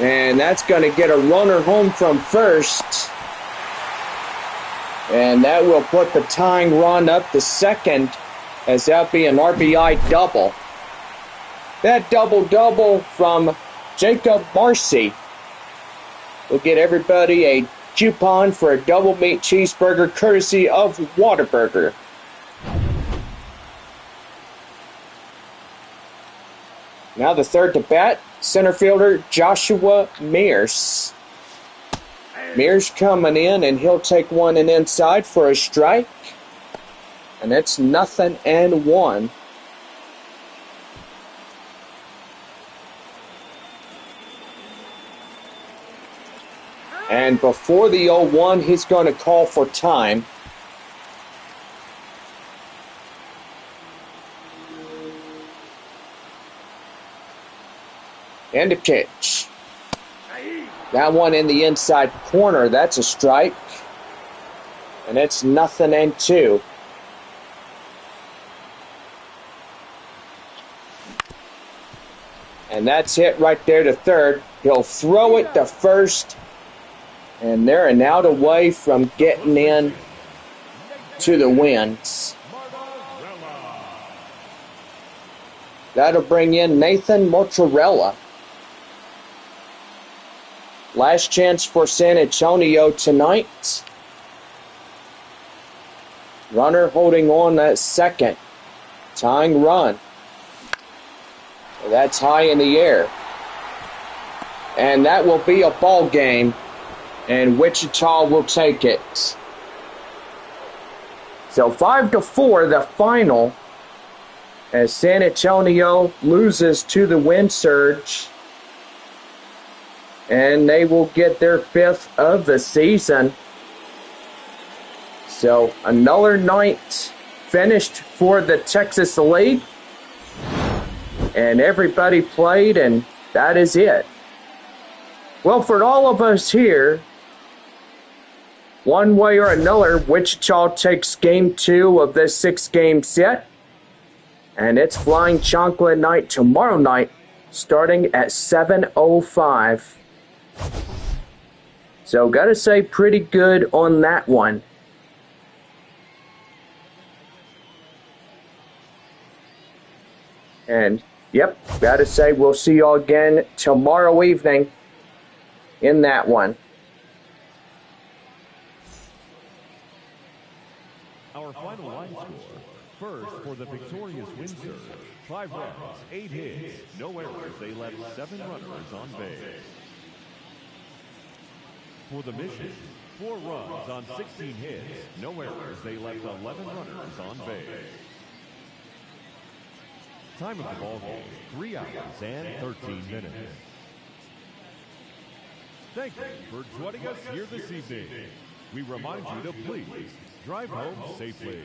And that's going to get a runner home from first. And that will put the tying run up to second, as that'll be an RBI double. That double-double from Jacob Marcy will get everybody a coupon for a double meat cheeseburger courtesy of Whataburger. Now the third to bat, center fielder Joshua Mears. Mears coming in, and he'll take one and inside for a strike. And it's 0-1. And before the 0-1, he's going to call for time. And a pitch. That one in the inside corner, that's a strike. And it's 0-2. And that's hit right there to third. He'll throw it to first. And they're an out away from getting in to the wins. That'll bring in Nathan Mozzarella. Last chance for San Antonio tonight. Runner holding on at second. Tying run. That's high in the air. And that will be a ball game. And Wichita will take it. So 5-4 the final, as San Antonio loses to the Wind Surge. And they will get their 5th of the season. So another night finished for the Texas League. And everybody played, and that is it. Well, for all of us here, one way or another, Wichita takes game 2 of this 6-game set. And it's Flying Chocolate Night tomorrow night, starting at 7:05. So, gotta say, pretty good on that one. And, yep, gotta say, we'll see y'all again tomorrow evening in that one. Our final line score. First, for the victorious Wind Surge, 5 runs, 8 hits, no errors. They left 7 runners on base. For the Mission, 4 runs on 16 hits, no errors. They left 11 runners on base. Time of the ball game, 3 hours and 13 minutes. Thank you for joining us here this evening. We remind you to please drive home safely.